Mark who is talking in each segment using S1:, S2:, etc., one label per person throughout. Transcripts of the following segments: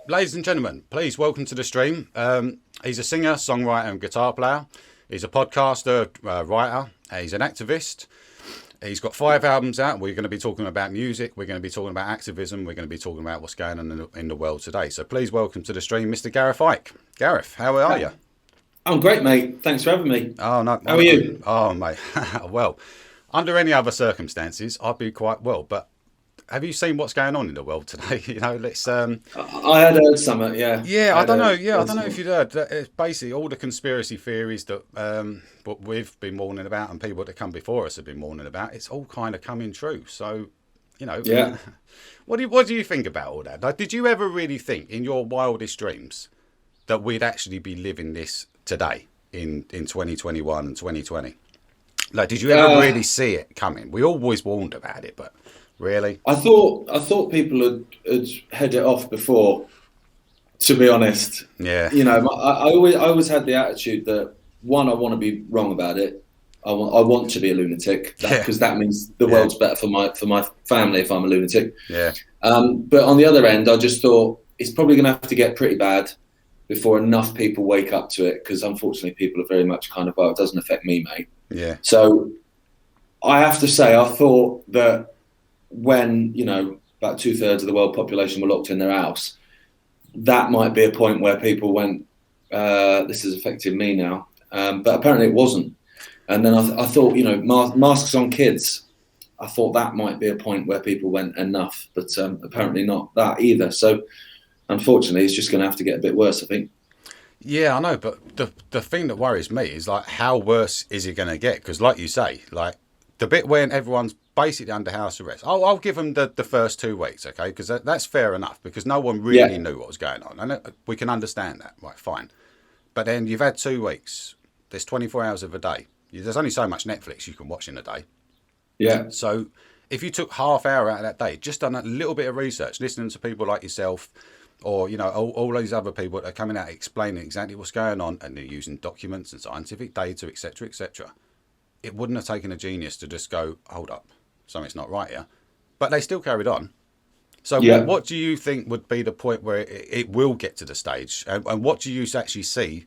S1: Ladies and gentlemen, please welcome to the stream. He's a singer, songwriter and guitar player. He's a podcaster, writer. He's an activist. He's got 5 albums out. We're going to be talking about music. We're going to be talking about activism. We're going to be talking about what's going on in the world today. So please welcome to the stream, Mr. Gareth Icke. Gareth, how are you?
S2: I'm great, mate. Thanks for having me.
S1: Oh, no.
S2: How are you?
S1: Oh, mate. Well, under any other circumstances, I'd be quite well. But have you seen what's going on in the world today? Let's.
S2: I had heard something, yeah.
S1: Yeah, I don't know. Yeah, I don't know if you'd heard. It's basically all the conspiracy theories that what we've been warning about and people that come before us have been warning about. It's all kind of coming true. So,
S2: Yeah.
S1: What do you think about all that? Like, did you ever really think in your wildest dreams that we'd actually be living this today in 2021 and 2020? Like, did you ever really see it coming? We always warned about it, but really?
S2: I thought people had head it off before, to be honest.
S1: Yeah.
S2: I always had the attitude that, one, I want to be wrong about it. I want to be a lunatic because that means the world's better for my family if I'm a lunatic.
S1: Yeah.
S2: But on the other end, I just thought it's probably going to have to get pretty bad before enough people wake up to it, because unfortunately people are very much kind of, well, it doesn't affect me, mate.
S1: Yeah.
S2: So I have to say, I thought that when, about 2/3 of the world population were locked in their house, that might be a point where people went, this is affecting me now. But apparently it wasn't. And then I thought, masks on kids, I thought that might be a point where people went enough, but apparently not that either. So unfortunately, it's just going to have to get a bit worse, I think.
S1: Yeah, I know. But the thing that worries me is, like, how worse is it going to get? Because like you say, like the bit when everyone's basically under house arrest, I'll give them the first 2 weeks, okay? Because that's fair enough, because no one really knew what was going on. And we can understand that, right, fine. But then you've had 2 weeks. There's 24 hours of a day. There's only so much Netflix you can watch in a day.
S2: Yeah.
S1: So if you took half hour out of that day, just done a little bit of research, listening to people like yourself, or all these other people that are coming out explaining exactly what's going on, and they're using documents and scientific data, etc., it wouldn't have taken a genius to just go, hold up, something's not right here. But they still carried on. So what do you think would be the point where it will get to the stage, and what do you actually see?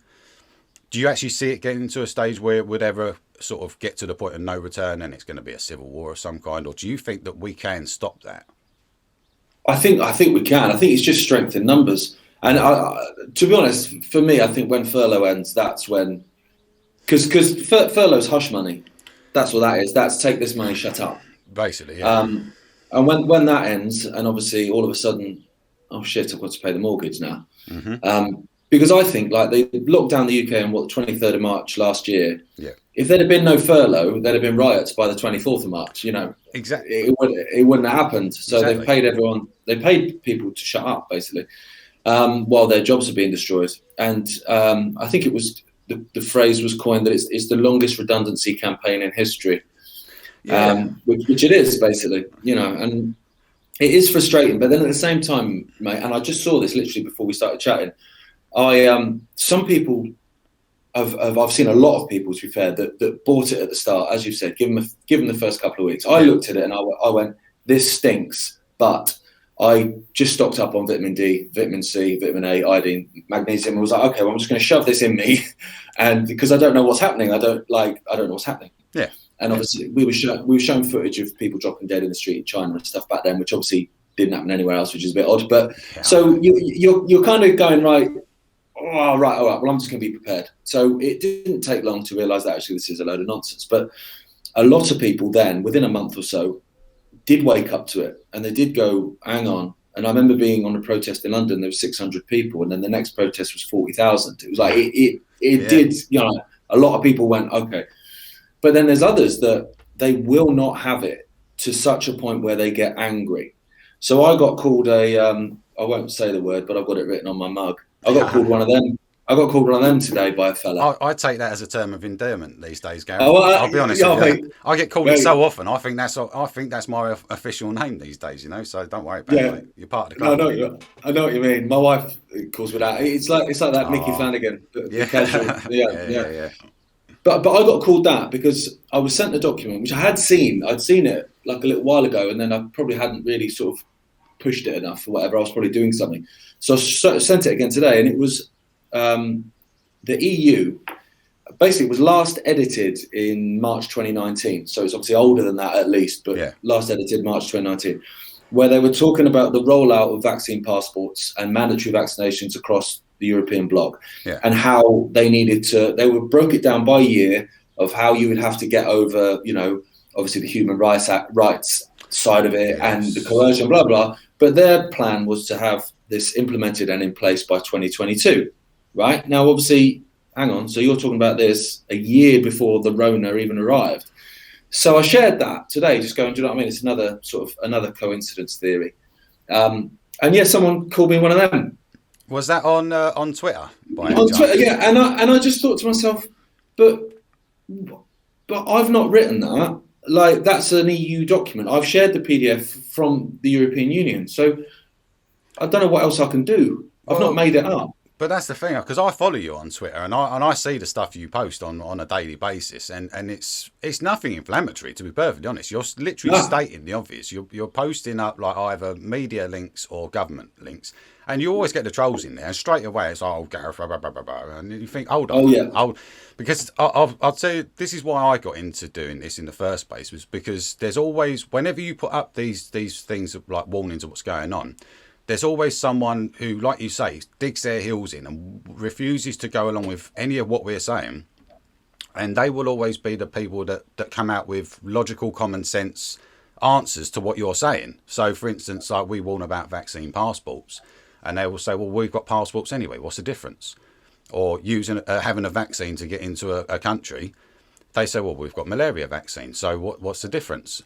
S1: Do you actually see it getting to a stage where it would ever sort of get to the point of no return and it's going to be a civil war of some kind? Or do you think that we can stop that?
S2: I think we can. I think it's just strength in numbers. And to be honest, for me, I think when furlough ends, that's when, because furlough's hush money. That's what that is. That's take this money, shut up.
S1: Basically, yeah.
S2: And when that ends, and obviously all of a sudden, oh shit, I've got to pay the mortgage now.
S1: Mm-hmm.
S2: Because I think, like, they locked down the UK on the 23rd of March last year.
S1: Yeah.
S2: If there'd have been no furlough, there'd have been riots by the 24th of March.
S1: Exactly.
S2: It wouldn't have happened. So
S1: exactly.
S2: They've paid everyone. They paid people to shut up, basically, while their jobs are being destroyed. And I think it was the phrase was coined that it's the longest redundancy campaign in history.
S1: Yeah.
S2: Which it is, basically. And it is frustrating. But then at the same time, mate, and I just saw this literally before we started chatting. Some people I've seen a lot of people, to be fair, that bought it at the start, as you said, give them the first couple of weeks. I looked at it and I went, this stinks, but I just stocked up on vitamin D, vitamin C, vitamin A, iodine, magnesium. I was like, okay, well, I'm just going to shove this in me, and because I don't know what's happening, I don't know what's happening.
S1: Yeah.
S2: And obviously, we were shown footage of people dropping dead in the street in China and stuff back then, which obviously didn't happen anywhere else, which is a bit odd. But so you're kind of going, right. All right. Well, I'm just going to be prepared. So it didn't take long to realise that actually this is a load of nonsense. But a lot of people then, within a month or so, did wake up to it, and they did go, hang on. And I remember being on a protest in London. There were 600 people, and then the next protest was 40,000. It was like it did. A lot of people went, okay. But then there's others that they will not have it to such a point where they get angry. So I got called I won't say the word, but I've got it written on my mug. I got called one of them. I got called one of them today by a fella.
S1: I take that as a term of endearment these days, Gareth.
S2: I'll
S1: be honest with you. I get called it so often. I think that's my official name these days. So don't worry about it. Mate. You're part of the club.
S2: No, I know what you mean. My wife calls me that. It's like that Mickey Flanagan. Yeah. But I got called that because I was sent a document which I had seen. I'd seen it like a little while ago, and then I probably hadn't really sort of pushed it enough or whatever. I was probably doing something. So I sent it again today, and it was the EU. Basically, it was last edited in March 2019. So it's obviously older than that at least, but last edited March 2019, where they were talking about the rollout of vaccine passports and mandatory vaccinations across the European bloc, and how they needed to, broke it down by year of how you would have to get over, obviously the human rights side of it and the coercion, blah, blah. But their plan was to have this implemented and in place by 2022, right? Now, obviously, hang on. So you're talking about this a year before the Rona even arrived. So I shared that today, just going, do you know what I mean? It's another coincidence theory. And someone called me one of them.
S1: Was that on Twitter?
S2: On Twitter, yeah. And I just thought to myself, but I've not written that. Like, that's an EU document. I've shared the PDF from the European Union. So I don't know what else I can do. I've not made it up.
S1: But that's the thing, because I follow you on Twitter and I see the stuff you post on a daily basis, and it's nothing inflammatory, to be perfectly honest. You're literally stating the obvious. You're posting up like either media links or government links, and you always get the trolls in there, and straight away it's Gareth, blah, blah, blah, blah, blah, and you think, hold on, because I'll tell you, this is why I got into doing this in the first place, was because there's always, whenever you put up these things like warnings of what's going on, there's always someone who, like you say, digs their heels in and refuses to go along with any of what we're saying. And they will always be the people that come out with logical, common sense answers to what you're saying. So, for instance, like we warn about vaccine passports, and they will say, well, we've got passports anyway. What's the difference? Or having a vaccine to get into a country, they say, well, we've got malaria vaccine. So what's the difference?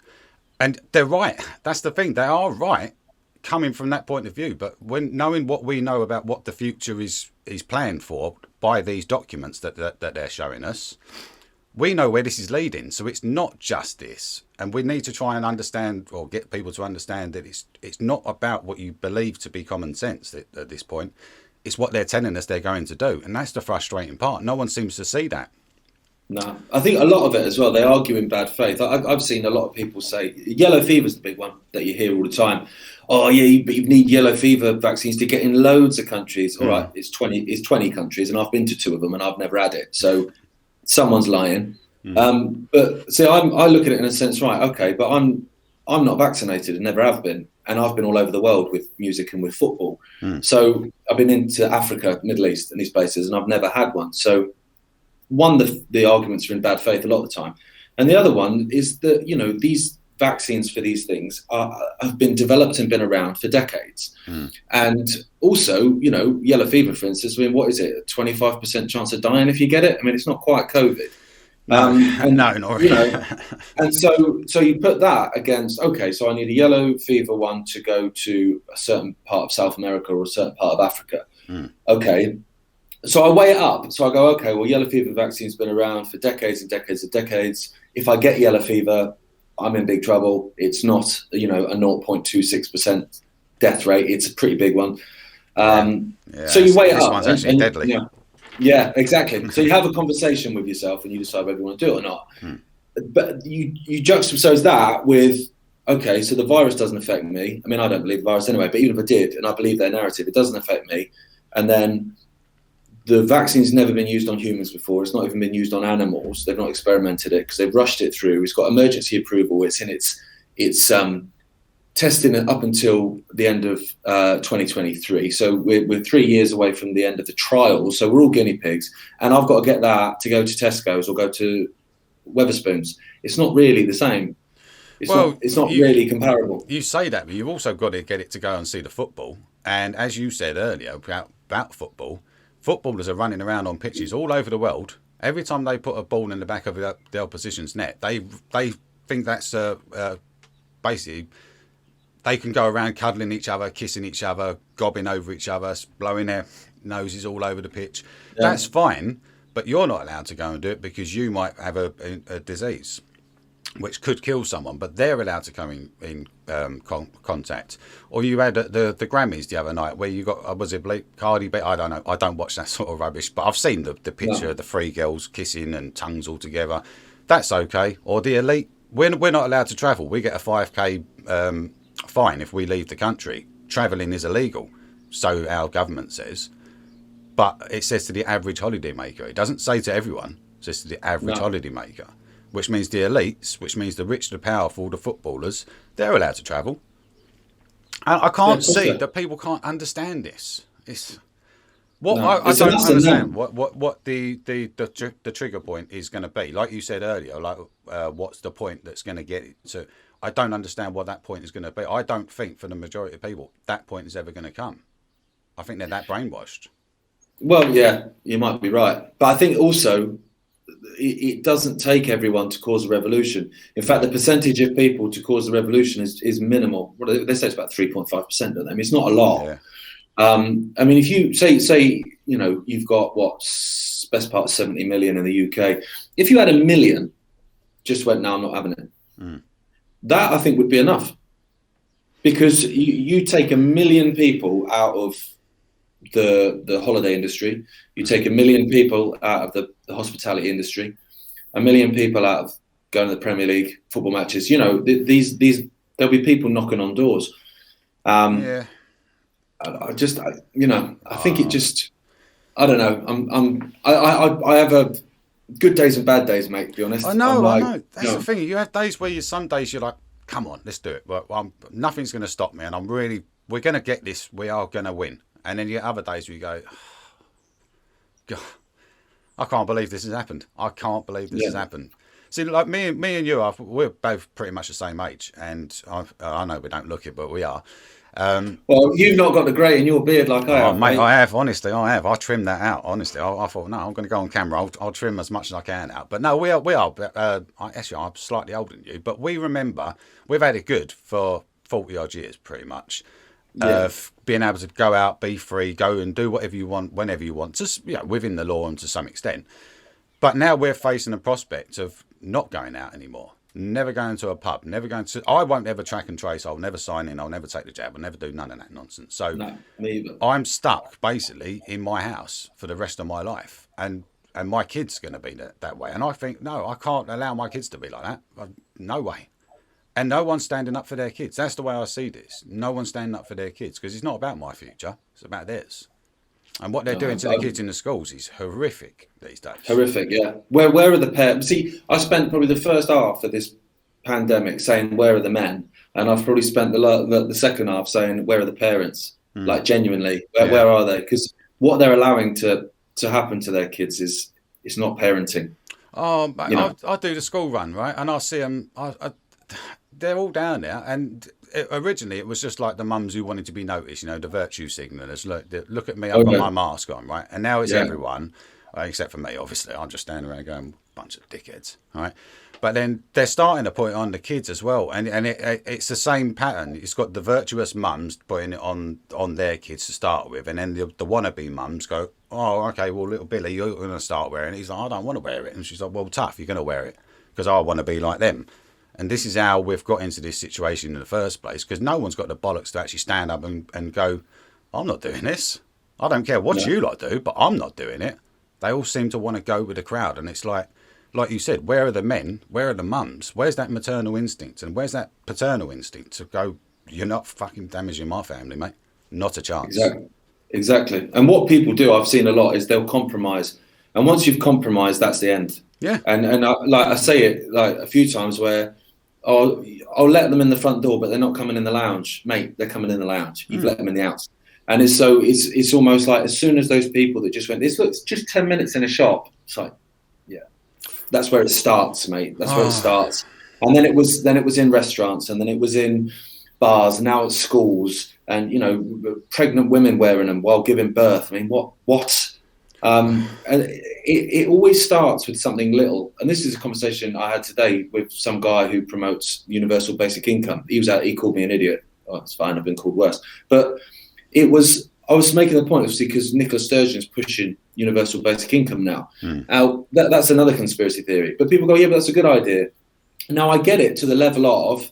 S1: And they're right. That's the thing. They are right, coming from that point of view, but when knowing what we know about what the future is planned for by these documents that they're showing us, we know where this is leading. So it's not just this, and we need to try and understand, or get people to understand, that it's not about what you believe to be common sense at this point. It's what they're telling us they're going to do, and that's the frustrating part. No one seems to see that.
S2: No, I think a lot of it as well, they argue in bad faith. I've seen a lot of people say yellow fever is the big one that you hear all the time. Oh yeah, but you need yellow fever vaccines to get in loads of countries. All right, it's 20 countries, and I've been to 2 of them, and I've never had it. So someone's lying. But see, I look at it in a sense, right? Okay, but I'm not vaccinated and never have been, and I've been all over the world with music and with football. So I've been into Africa, Middle East, and these places, and I've never had one. So one, the arguments are in bad faith a lot of the time, and the other one is that these vaccines for these things have been developed and been around for decades. And also, yellow fever, for instance, I mean, what is it, a 25% chance of dying if you get it? I mean, it's not quite COVID.
S1: No, not really.
S2: And so you put that against, okay, so I need a yellow fever one to go to a certain part of South America or a certain part of Africa. Okay. So I weigh it up. So I go, okay, well, yellow fever vaccine's been around for decades and decades and decades. If I get yellow fever, I'm in big trouble. It's not, a 0.26% death rate. It's a pretty big one. So you weigh it up.
S1: This one's actually deadly.
S2: Yeah, exactly. So you have a conversation with yourself and you decide whether you want to do it or not. But you juxtapose that with, okay, so the virus doesn't affect me. I mean, I don't believe the virus anyway, but even if I did, and I believe their narrative, it doesn't affect me. And then the vaccine's never been used on humans before. It's not even been used on animals. They've not experimented it because they've rushed it through. It's got emergency approval. It's in its testing it up until the end of 2023. So we're 3 years away from the end of the trial. So we're all guinea pigs. And I've got to get that to go to Tesco's or go to Wetherspoons. It's not really the same. It's not really comparable.
S1: You say that, but you've also got to get it to go and see the football. And as you said earlier about football, footballers are running around on pitches all over the world. Every time they put a ball in the back of the opposition's net, they think that's basically they can go around cuddling each other, kissing each other, gobbing over each other, blowing their noses all over the pitch. Yeah. That's fine, but you're not allowed to go and do it because you might have a disease which could kill someone, but they're allowed to come in contact. Or you had the Grammys the other night where you got, was it Cardi B? I don't know. I don't watch that sort of rubbish, but I've seen the picture of the 3 girls kissing and tongues all together. That's okay. Or the elite, we're not allowed to travel. We get a 5K fine, if we leave the country, travelling is illegal, so our government says. But it says to the average holidaymaker. It doesn't say to everyone. It says to the average holidaymaker, which means the elites, which means the rich, the powerful, the footballers, they're allowed to travel. And I can't see that people can't understand this. It's what I don't understand. What the trigger point is going to be. Like you said earlier, like what's the point that's going to get it to? I don't understand what that point is going to be. I don't think for the majority of people that point is ever going to come. I think they're that brainwashed.
S2: Well, yeah, you might be right. But I think also it doesn't take everyone to cause a revolution. In fact, the percentage of people to cause a revolution is minimal. Well, they say it's about 3.5%, don't they? I mean, it's not a lot. Yeah. I mean, if you say, you know, you've got best part of 70 million in the UK. If you had 1 million, just went, no, I'm not having it. That I think would be enough. Because you take 1 million people out of the holiday industry, you take 1 million people out of the hospitality industry, 1 million people out of going to the Premier League football matches. You know, these there'll be people knocking on doors. Yeah. I think it just, I don't know. I have a good days and bad days, mate, to be honest.
S1: I know. That's the thing. You have days where some days you're like, come on, let's do it. But nothing's going to stop me. And we're going to get this. We are going to win. And then you get other days where you go, God, I can't believe this has happened. I can't believe this has happened. See, like me and you, we're both pretty much the same age. And I know we don't look it, but we are.
S2: Well, you've not got the grey in your beard like I have,
S1: mate. I have, honestly, I have. I trimmed that out, honestly. I thought, no, I'm going to go on camera. I'll trim as much as I can out. But no, we are. Actually, I'm slightly older than you, but we remember we've had it good for 40 odd years, pretty much. Being able to go out, be free, go and do whatever you want, whenever you want, just within the law and to some extent. But now we're facing the prospect of not going out anymore. Never going to a pub, never going to. I won't ever track and trace. I'll never sign in. I'll never take the jab. I'll never do none of that nonsense. So
S2: no, me either.
S1: I'm stuck basically in my house for the rest of my life, and my kids going to be that way. And I think no, I can't allow my kids to be like that. No way. And no one's standing up for their kids. That's the way I see this. No one's standing up for their kids because it's not about my future. It's about theirs. And what they're doing to the kids in the schools is horrific these days.
S2: Horrific, yeah. Where are the parents? See, I spent probably the first half of this pandemic saying, where are the men? And I've probably spent the second half saying, where are the parents? Like, genuinely, where are they? Because what they're allowing to happen to their kids is not parenting.
S1: Oh, I do the school run, right? And I see them, they're all down there. And originally it was just like the mums who wanted to be noticed, the virtue signalers. Look at me, I've got my mask on, right? And now it's everyone, except for me, obviously. I'm just standing around going, bunch of dickheads, right? But then they're starting to put it on the kids as well. And it's the same pattern. It's got the virtuous mums putting it on their kids to start with. And then the wannabe mums go, oh, okay, well, little Billy, you're going to start wearing it. He's like, I don't want to wear it. And she's like, well, tough, you're going to wear it because I want to be like them. And this is how we've got into this situation in the first place, because no one's got the bollocks to actually stand up and go, I'm not doing this. I don't care what you lot do, but I'm not doing it. They all seem to want to go with the crowd. And it's like you said, where are the men? Where are the mums? Where's that maternal instinct? And where's that paternal instinct to go, you're not fucking damaging my family, mate. Not a chance.
S2: Exactly. And what people do, I've seen a lot, is they'll compromise. And once you've compromised, that's the end.
S1: Yeah.
S2: And I say it like a few times where, I'll let them in the front door, but they're not coming in the lounge. Mate, they're coming in the lounge. You've let them in the house. And it's almost like as soon as those people that just went, this looks just 10 minutes in a shop. It's like, yeah, that's where it starts, mate. That's where it starts. And then it was in restaurants, and then it was in bars, and now it's schools, and, pregnant women wearing them while giving birth. I mean, what? And it always starts with something little. And this is a conversation I had today with some guy who promotes universal basic income. He called me an idiot. Oh, it's fine. I've been called worse. But I was making the point, obviously, because Nicola Sturgeon's pushing universal basic income now. Now, that's another conspiracy theory. But people go, yeah, but that's a good idea. Now, I get it to the level of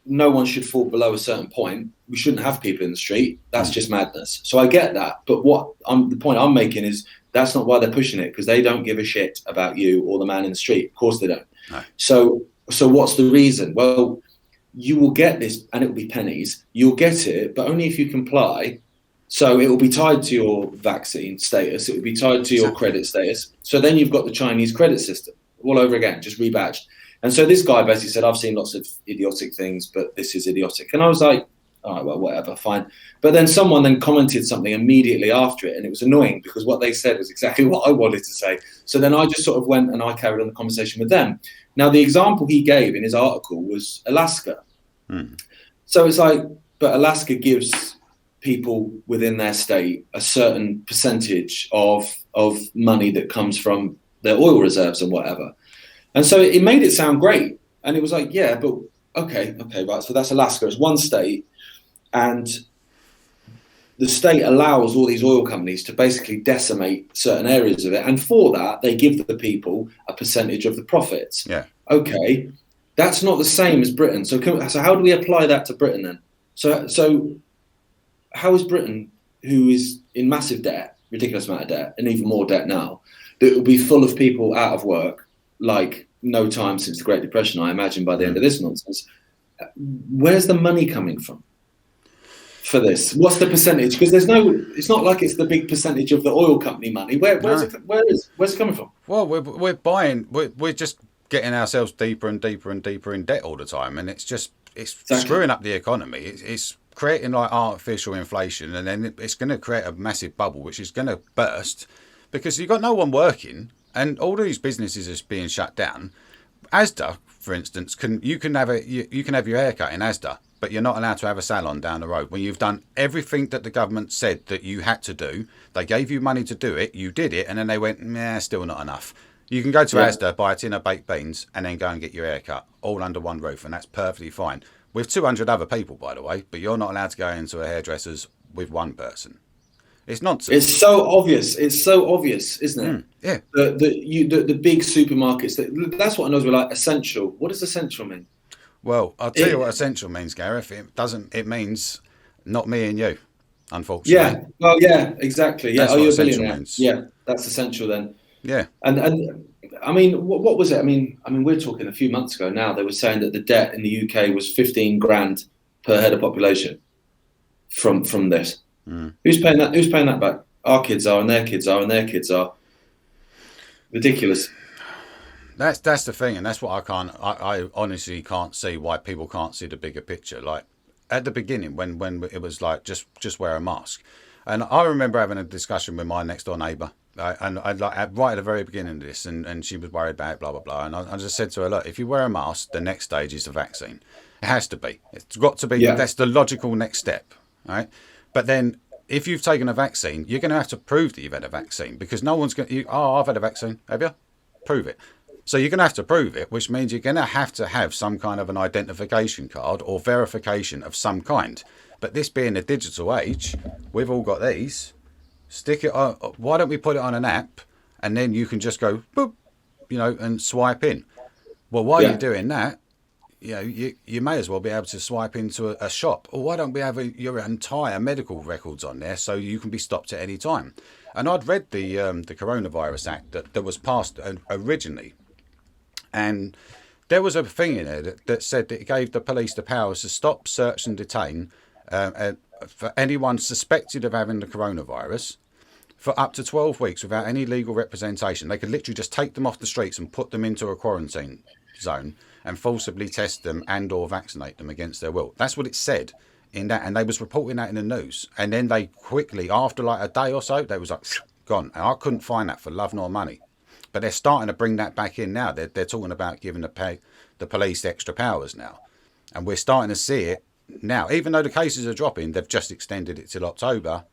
S2: no one should fall below a certain point. We shouldn't have people in the street. That's just madness. So I get that. But the point I'm making is that's not why they're pushing it, because they don't give a shit about you or the man in the street. Of course they don't. No. So what's the reason? Well, you will get this, and it will be pennies. You'll get it, but only if you comply. So it will be tied to your vaccine status. It will be tied to your credit status. So then you've got the Chinese credit system all over again, just rebadged. And so this guy basically said, I've seen lots of idiotic things, but this is idiotic. And I was like, all right, well, whatever, fine. But then someone then commented something immediately after it, and it was annoying because what they said was exactly what I wanted to say. So then I just sort of went and I carried on the conversation with them. Now, the example he gave in his article was Alaska. So it's like, but Alaska gives people within their state a certain percentage of money that comes from their oil reserves and whatever. And so it made it sound great. And it was like, yeah, but okay, right. So that's Alaska. It's one state. And the state allows all these oil companies to basically decimate certain areas of it. And for that, they give the people a percentage of the profits.
S1: Yeah.
S2: Okay. That's not the same as Britain. So how do we apply that to Britain then? So how is Britain, who is in massive debt, ridiculous amount of debt, and even more debt now, that will be full of people out of work like no time since the Great Depression, I imagine, by the end of this nonsense, where's the money coming from for this? What's the percentage? Because it's not like it's the big percentage of the oil company money. Where's it coming from?
S1: Well, we're just getting ourselves deeper and deeper and deeper in debt all the time, and it's exactly screwing up the economy. It's creating like artificial inflation, and then it's going to create a massive bubble which is going to burst because you've got no one working, and all these businesses are being shut down. Asda, for instance, you can have your haircut in Asda, but you're not allowed to have a salon down the road when you've done everything that the government said that you had to do. They gave you money to do it, you did it, and then they went, nah, still not enough. You can go to Asda, buy a tin of baked beans, and then go and get your hair cut, all under one roof, and that's perfectly fine. With 200 other people, by the way, but you're not allowed to go into a hairdresser's with one person. It's nonsense.
S2: It's so obvious. It's so obvious, isn't it?
S1: Yeah.
S2: The big supermarkets. That's what I know. We're like essential. What does essential mean?
S1: Well, I'll tell you what essential means, Gareth. It means not me and you, unfortunately.
S2: Yeah. Well, yeah, exactly. Yeah.
S1: That's what
S2: you're a
S1: essential
S2: billionaire.
S1: means.
S2: Yeah, that's essential then.
S1: Yeah.
S2: And I mean, what was it? I mean, we're talking a few months ago now. They were saying that the debt in the UK was 15 grand per head of population from this. Who's paying that? Who's paying that back? Our kids are, and their kids are, and their kids are. Ridiculous.
S1: That's the thing, and that's what I honestly can't see why people can't see the bigger picture. Like at the beginning, when it was like just wear a mask, and I remember having a discussion with my next door neighbour, and I'd like right at the very beginning of this, and she was worried about it, blah blah blah, and I just said to her, look, if you wear a mask, the next stage is the vaccine. It has to be. It's got to be. Yeah. That's the logical next step, right? But then, if you've taken a vaccine, you're going to have to prove that you've had a vaccine because no one's going to... I've had a vaccine. Have you? Prove it. So you're going to have to prove it, which means you're going to have some kind of an identification card or verification of some kind. But this being a digital age, we've all got these. Stick it on... Why don't we put it on an app and then you can just go, boop, and swipe in. Well, while you're doing that, you may as well be able to swipe into a shop. Or why don't we have your entire medical records on there so you can be stopped at any time? And I'd read the Coronavirus Act that was passed originally, and there was a thing in there that said that it gave the police the powers to stop, search, and detain for anyone suspected of having the coronavirus for up to 12 weeks without any legal representation. They could literally just take them off the streets and put them into a quarantine zone and forcibly test them and or vaccinate them against their will. That's what it said in that, and they was reporting that in the news. And then they quickly, after like a day or so, they was like, gone. And I couldn't find that for love nor money. But they're starting to bring that back in now. They're talking about giving the police extra powers now. And we're starting to see it now. Even though the cases are dropping, they've just extended it till October.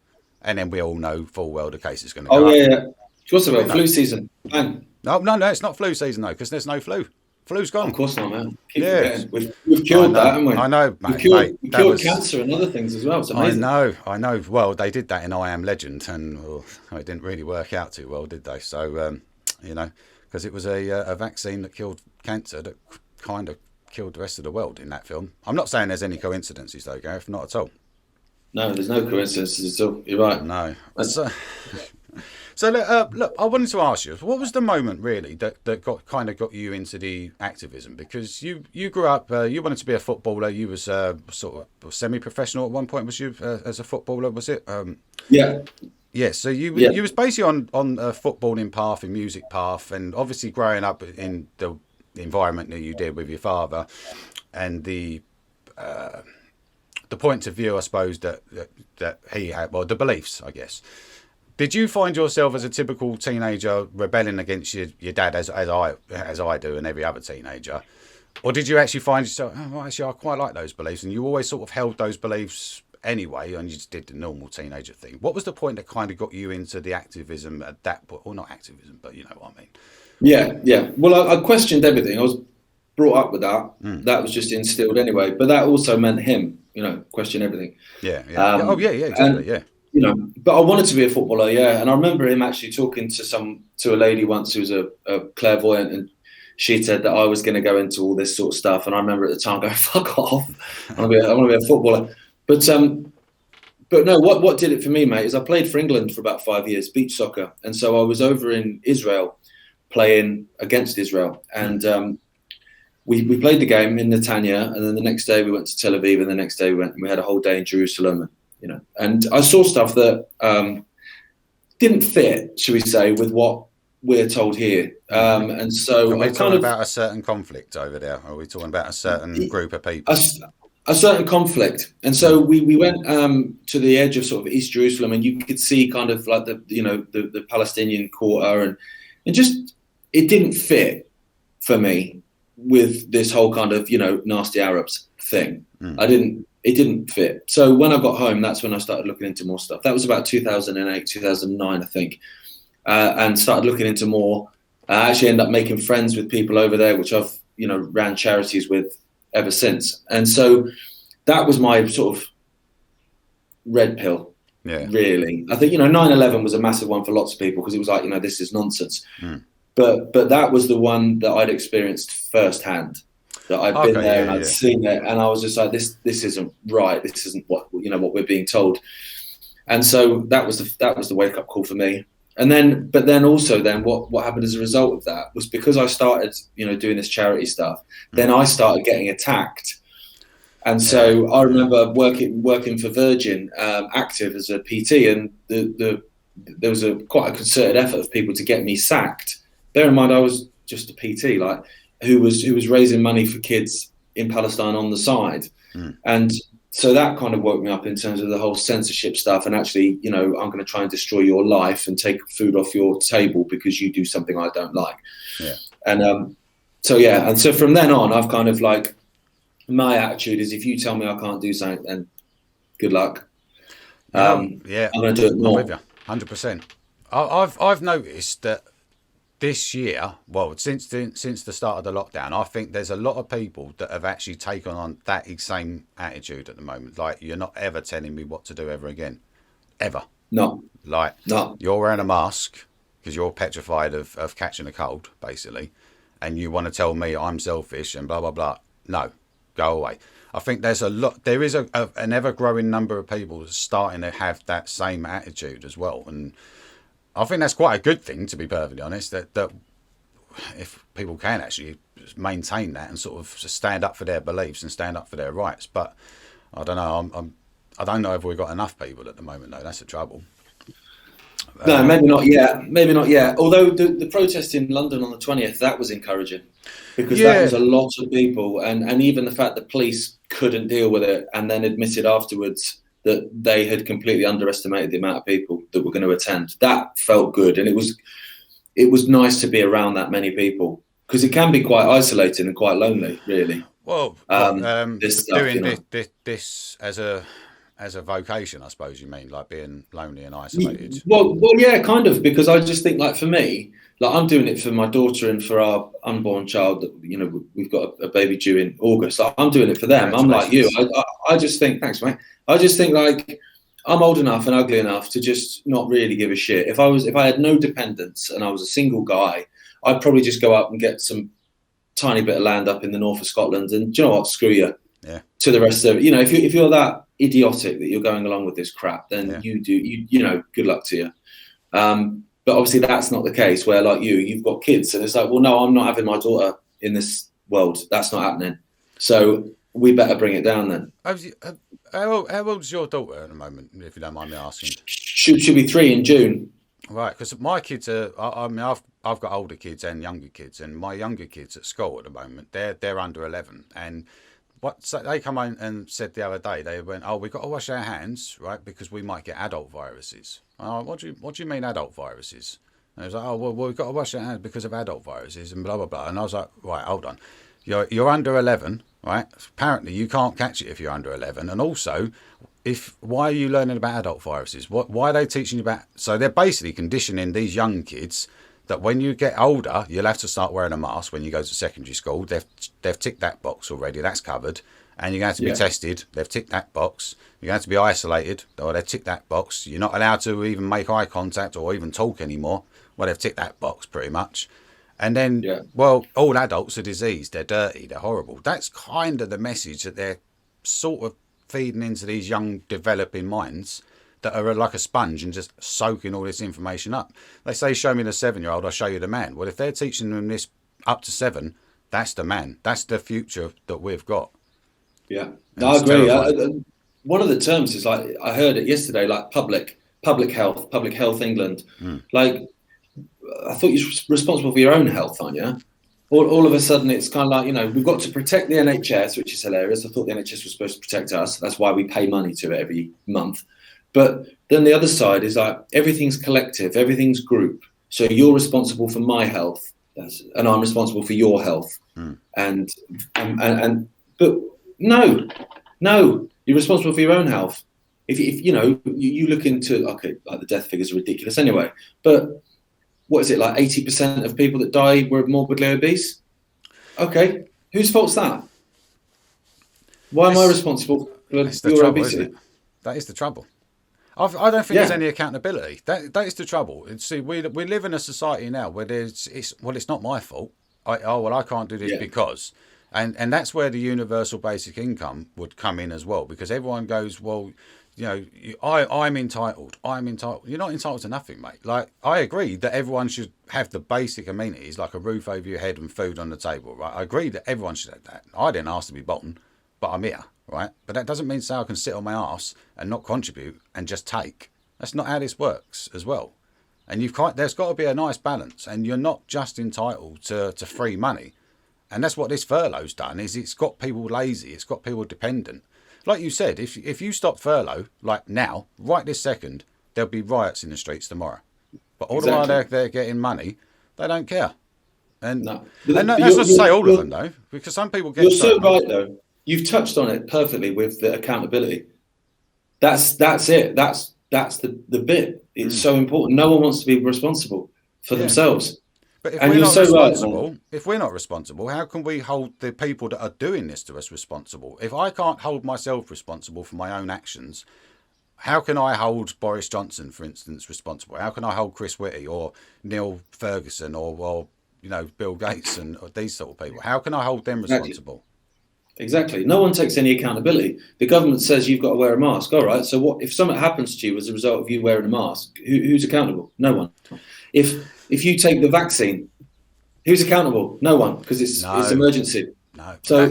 S1: And then we all know full well the case is going to go up.
S2: Yeah. Of course about flu season. Bang.
S1: No, it's not flu season though, because there's no flu. Flu's gone.
S2: Of course not, man. We've killed that, haven't we?
S1: I know, mate.
S2: We killed cancer and other things as well. It's amazing.
S1: I know. Well, they did that in I Am Legend, and it didn't really work out too well, did they? So, because it was a vaccine that killed cancer that kind of killed the rest of the world in that film. I'm not saying there's any coincidences, though, Gareth. Not at all.
S2: No, there's no coincidences at all. You're right.
S1: No. So look, I wanted to ask you, what was the moment really that got you into the activism? Because you grew up, you wanted to be a footballer. You was sort of semi-professional at one point. Was you as a footballer? Was it?
S2: Yeah.
S1: Yeah. So you was basically on a footballing path, a music path, and obviously growing up in the environment that you did with your father, and the point of view, I suppose that he had, well, the beliefs, I guess. Did you find yourself as a typical teenager rebelling against your dad as I do and every other teenager? Or did you actually find yourself, oh, well, actually, I quite like those beliefs, and you always sort of held those beliefs anyway, and you just did the normal teenager thing? What was the point that kind of got you into the activism at that point? Or not activism, but you know what I mean?
S2: Yeah. Well, I questioned everything. I was brought up with that. That was just instilled anyway. But that also meant him, question everything.
S1: Yeah. Exactly, yeah.
S2: But I wanted to be a footballer, yeah. And I remember him actually talking to a lady once who was a clairvoyant, and she said that I was going to go into all this sort of stuff. And I remember at the time going, "Fuck off! I want to be a footballer." But no, what did it for me, mate, is I played for England for about 5 years, beach soccer, and so I was over in Israel playing against Israel, and we played the game in Netanya, and then the next day we went to Tel Aviv, and the next day we had a whole day in Jerusalem. And I saw stuff that didn't fit, should we say, with what we're told here. And so
S1: are we talking about a certain conflict over there? Or are we talking about a certain group of people?
S2: A certain conflict. And so we went to the edge of sort of East Jerusalem, and you could see kind of like the Palestinian quarter, and just it didn't fit for me with this whole kind of nasty Arabs thing. It didn't fit. So when I got home, that's when I started looking into more stuff. That was about 2008, 2009, I think, and started looking into more. I actually ended up making friends with people over there, which I've ran charities with ever since. And so that was my sort of red pill. Yeah. Really, I think 9/11 was a massive one for lots of people, because it was like this is nonsense. But that was the one that I'd experienced firsthand. That I'd been there and I'd seen it, and I was just like, this isn't right. This isn't what we're being told. And so that was the wake up call for me. And then, what happened as a result of that was, because I started doing this charity stuff, then I started getting attacked. And so I remember working for Virgin Active as a PT, and there was quite a concerted effort of people to get me sacked. Bear in mind, I was just a PT, who was raising money for kids in Palestine on the side. And so that kind of woke me up in terms of the whole censorship stuff, and actually, I'm going to try and destroy your life and take food off your table because you do something I don't like. Yeah. And so from then on, I've kind of my attitude is, if you tell me I can't do something, then good luck. I'm going to do it more.
S1: I'm with you, 100%. I've noticed that this year, well, since the start of the lockdown, I think there's a lot of people that have actually taken on that same attitude at the moment. Like, you're not ever telling me what to do ever again. Ever.
S2: No.
S1: No. You're wearing a mask because you're petrified of catching a cold, basically, and you want to tell me I'm selfish and blah, blah, blah. No, go away. I think there is an ever-growing number of people starting to have that same attitude as well, and I think that's quite a good thing, to be perfectly honest, that if people can actually maintain that and sort of stand up for their beliefs and stand up for their rights. But I don't know. I don't know if we've got enough people at the moment, though. That's the trouble.
S2: No, maybe not yet. Although the protest in London on the 20th, that was encouraging, because that was a lot of people. And even the fact that police couldn't deal with it, and then admitted afterwards that they had completely underestimated the amount of people that were going to attend. That felt good. And it was nice to be around that many people, because it can be quite isolating and quite lonely, really.
S1: Well, this as a vocation, I suppose you mean, like being lonely and isolated.
S2: Well, yeah, kind of, because I just think, for me, I'm doing it for my daughter and for our unborn child that, we've got a baby due in August. I'm doing it for them. I'm like you. I just think, thanks, mate. I just think I'm old enough and ugly enough to just not really give a shit. If I had no dependents and I was a single guy, I'd probably just go up and get some tiny bit of land up in the north of Scotland, and do you know what? Screw you. Yeah. To the rest of it. If you're that idiotic that you're going along with this crap, then you do. Good luck to you. But obviously that's not the case where, like you've got kids, and it's like, well, no, I'm not having my daughter in this world. That's not happening. So we better bring it down then.
S1: How old is your daughter at the moment, if you don't mind me asking?
S2: Should be 3 in June.
S1: Right, because my kids are. I mean, I've got older kids and younger kids, and my younger kids at school at the moment, they're under 11, and so they come in and said the other day, they went, "Oh, we've got to wash our hands, right, because we might get adult viruses." Oh, what do you mean adult viruses? And I was like, "Oh, well, we've got to wash our hands because of adult viruses and blah blah blah." And I was like, "Right, hold on, you're under 11, right? Apparently, you can't catch it if you're under 11, and also." Why are you learning about adult viruses? Why are they teaching you about? So they're basically conditioning these young kids that when you get older, you'll have to start wearing a mask when you go to secondary school. They've ticked that box already. That's covered. And you're going to be tested. They've ticked that box. You're going to be isolated. Or they've ticked that box. You're not allowed to even make eye contact or even talk anymore. Well, they've ticked that box pretty much. And then, well, all adults are diseased. They're dirty. They're horrible. That's kind of the message that they're sort of feeding into these young developing minds that are like a sponge and just soaking all this information up. They say, show me the 7-year-old, I'll show you the man. Well, if they're teaching them this up to 7, that's the man. That's the future that we've got.
S2: Yeah, no, I agree. One of the terms is, like, I heard it yesterday, like public health England. Like, I thought you're responsible for your own health, aren't you? All of a sudden, it's kind of like, we've got to protect the NHS, which is hilarious. I thought the NHS was supposed to protect us. That's why we pay money to it every month. But then the other side is like, everything's collective, everything's group. So you're responsible for my health, and I'm responsible for your health. And but no, you're responsible for your own health. If you look into, okay, like the death figures are ridiculous anyway, but what is it, like 80% of people that die were morbidly obese? Okay, whose fault's that? Why am I responsible for your obesity?
S1: That is the trouble. I don't think there's any accountability. That is the trouble. See, we live in a society now where it's not my fault. I can't do this because, and that's where the universal basic income would come in as well, because everyone goes, well, I'm entitled. You're not entitled to nothing, mate. Like, I agree that everyone should have the basic amenities, like a roof over your head and food on the table, right? I agree that everyone should have that. I didn't ask to be bottom, but I'm here, right? But that doesn't mean so I can sit on my arse and not contribute and just take. That's not how this works as well. And there's got to be a nice balance, and you're not just entitled to free money. And that's what this furlough's done, is it's got people lazy, it's got people dependent. Like you said, if you stop furlough, like now, right this second, there'll be riots in the streets tomorrow. But all the while they're getting money, they don't care. And that's not to say all of them, though, because some people get...
S2: You're so right, though. You've touched on it perfectly with the accountability. That's it. That's the bit. It's so important. No one wants to be responsible for themselves.
S1: But if we're not responsible, how can we hold the people that are doing this to us responsible? If I can't hold myself responsible for my own actions, how can I hold Boris Johnson, for instance, responsible? How can I hold Chris Whitty or Neil Ferguson or Bill Gates and these sort of people? How can I hold them responsible?
S2: Exactly. No one takes any accountability. The government says you've got to wear a mask. All right. So what if something happens to you as a result of you wearing a mask? Who's accountable? No one. If you take the vaccine, who's accountable? No one, because it's emergency.
S1: No.
S2: So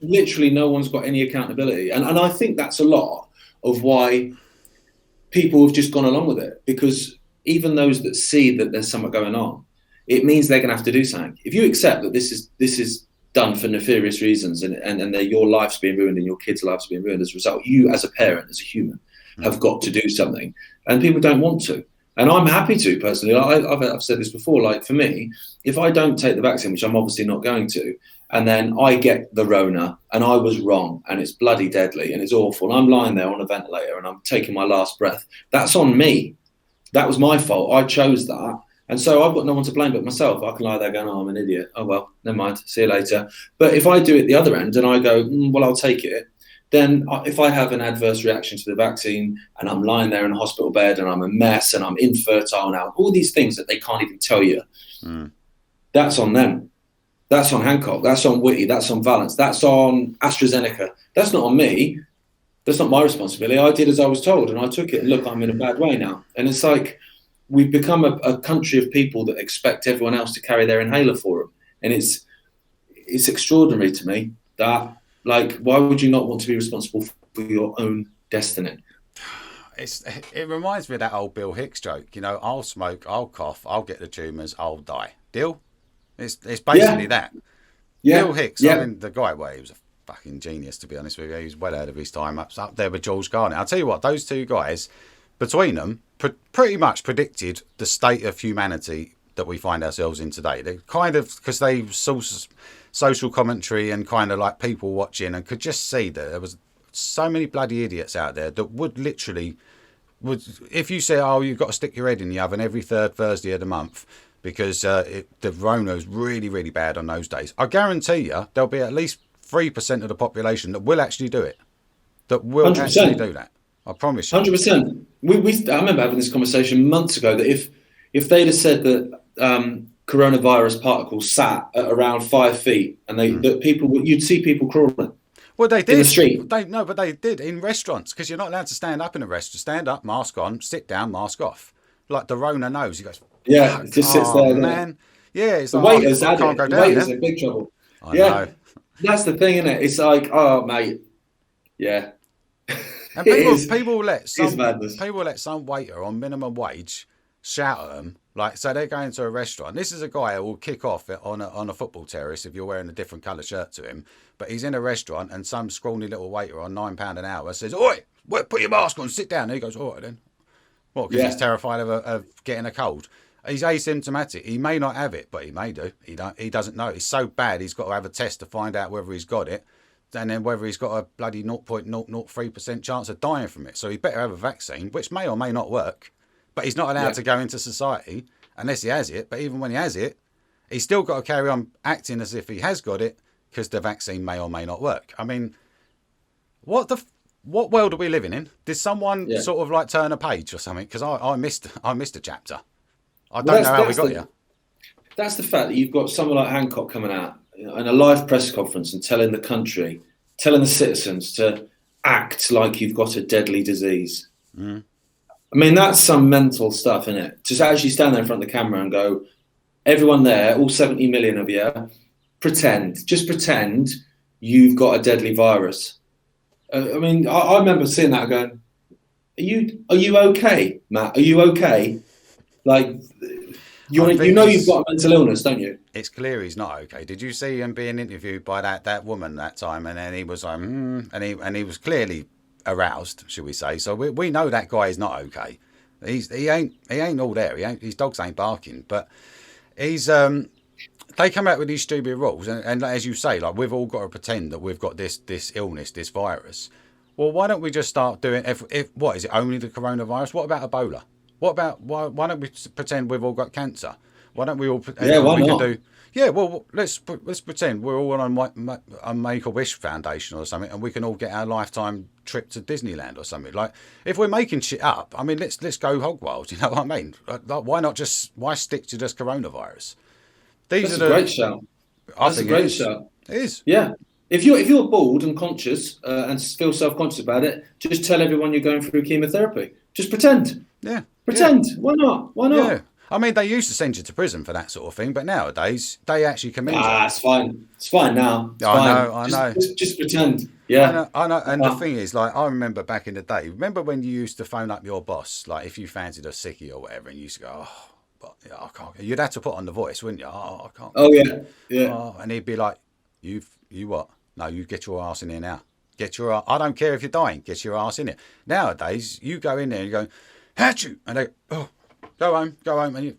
S2: literally no one's got any accountability. And I think that's a lot of why people have just gone along with it, because even those that see that there's something going on, it means they're going to have to do something. If you accept that this is done for nefarious reasons and that your life's being ruined and your kids' lives being ruined as a result, you as a parent, as a human, have got to do something. And people don't want to. And I'm happy to, personally. I've said this before, like, for me, if I don't take the vaccine, which I'm obviously not going to, and then I get the Rona and I was wrong and it's bloody deadly and it's awful, and I'm lying there on a ventilator and I'm taking my last breath, that's on me. That was my fault. I chose that. And so I've got no one to blame but myself. I can lie there going, oh, I'm an idiot. Oh, well, never mind. See you later. But if I do it the other end and I go, well, I'll take it, then if I have an adverse reaction to the vaccine and I'm lying there in a hospital bed and I'm a mess and I'm infertile now, all these things that they can't even tell you, that's on them. That's on Hancock. That's on Whitty. That's on Valence. That's on AstraZeneca. That's not on me. That's not my responsibility. I did as I was told and I took it. And look, I'm in a bad way now. And it's like, we've become a country of people that expect everyone else to carry their inhaler for them, and it's extraordinary to me that, like, why would you not want to be responsible for your own destiny?
S1: It reminds me of that old Bill Hicks joke. You know, I'll smoke, I'll cough, I'll get the tumours, I'll die. Deal? It's basically that.
S2: Yeah.
S1: Bill Hicks, I mean, the guy, well, he was a fucking genius, to be honest with you. He was well ahead of his time, up there with George Carlin. I'll tell you what, those two guys, between them, pretty much predicted the state of humanity that we find ourselves in today. They kind of, because they saw social commentary and kind of like people watching and could just see that there was so many bloody idiots out there that would literally, if you say, oh, you've got to stick your head in the oven every third Thursday of the month because the Rona is really, really bad on those days, I guarantee you there'll be at least 3% of the population that will actually do it. That will 100%. Actually do that. I promise you.
S2: 100%. I remember having this conversation months ago that if they'd have said that coronavirus particles sat at around 5 feet and you'd see people crawling.
S1: Well, they did.
S2: In the street.
S1: But they did in restaurants, because you're not allowed to stand up in a restaurant. Stand up, mask on, sit down, mask off. Like the Rona knows. He goes,
S2: yeah, it just sits there.
S1: Man. Yeah, it's
S2: the
S1: like,
S2: waiters
S1: can't go down.
S2: The waiters are in big trouble.
S1: I know.
S2: That's the thing, isn't it? It's like, oh, mate. Yeah.
S1: And people let some waiter on minimum wage shout at them. Like, so they're going to a restaurant. This is a guy who will kick off on a football terrace if you're wearing a different colour shirt to him. But he's in a restaurant and some scrawny little waiter on £9 an hour says, "Oi, put your mask on, sit down." And he goes, "All right then." What? Because he's terrified of getting a cold. He's asymptomatic. He may not have it, but he may do. He doesn't know. It's so bad. He's got to have a test to find out whether he's got it, and then whether he's got a bloody 0.003% chance of dying from it. So he better have a vaccine, which may or may not work. But he's not allowed to go into society unless he has it. But even when he has it, he's still got to carry on acting as if he has got it because the vaccine may or may not work. I mean, what world are we living in? Did someone sort of like turn a page or something? Because I missed a chapter. I don't know how we got here.
S2: That's the fact that you've got someone like Hancock coming out in a live press conference and telling the citizens to act like you've got a deadly disease.
S1: Mm.
S2: I mean, that's some mental stuff, isn't it? Just actually stand there in front of the camera and go, everyone there, all 70 million of you, just pretend you've got a deadly virus. I mean, I remember seeing that going, are you okay, Matt? Are you okay? Like, you know you've got a mental illness, don't you?
S1: It's clear he's not okay. Did you see him being interviewed by that woman that time? And then he was like, and he was clearly aroused, should we say? So we know that guy is not okay. He ain't all there. His dogs ain't barking, but he's they come out with these stupid rules, and as you say, like, we've all got to pretend that we've got this illness, this virus. Well, why don't we just start doing? If what is it? Only the coronavirus? What about Ebola? What about why don't we pretend we've all got cancer? Why don't we all?
S2: Why not?
S1: Well, let's pretend we're all on a Make-A-Wish Foundation or something, and we can all get our lifetime trip to Disneyland or something. Like, if we're making shit up, I mean, let's go hog wild. You know what I mean? Like, why stick to just coronavirus?
S2: That's a great shout. That's a great shout.
S1: It is.
S2: Yeah. If you're bald and conscious and feel self-conscious about it, just tell everyone you're going through chemotherapy. Just pretend.
S1: Yeah.
S2: Pretend. Yeah. Why not?
S1: Yeah. I mean, they used to send you to prison for that sort of thing, but nowadays they actually commend you.
S2: It's fine. It's fine now.
S1: I know.
S2: Just pretend. Yeah.
S1: I know. And the thing is, like, I remember back in the day. Remember when you used to phone up your boss, like, if you fancied a sickie or whatever, and you used to go, "Oh, but I can't." You'd have to put on the voice, wouldn't you? "Oh, I can't."
S2: Oh yeah.
S1: Oh, and he'd be like, "You what? No, you get your ass in here now. I don't care if you're dying. Get your ass in here." Nowadays, you go in there and you go, "Hatch you," and they go home, and you,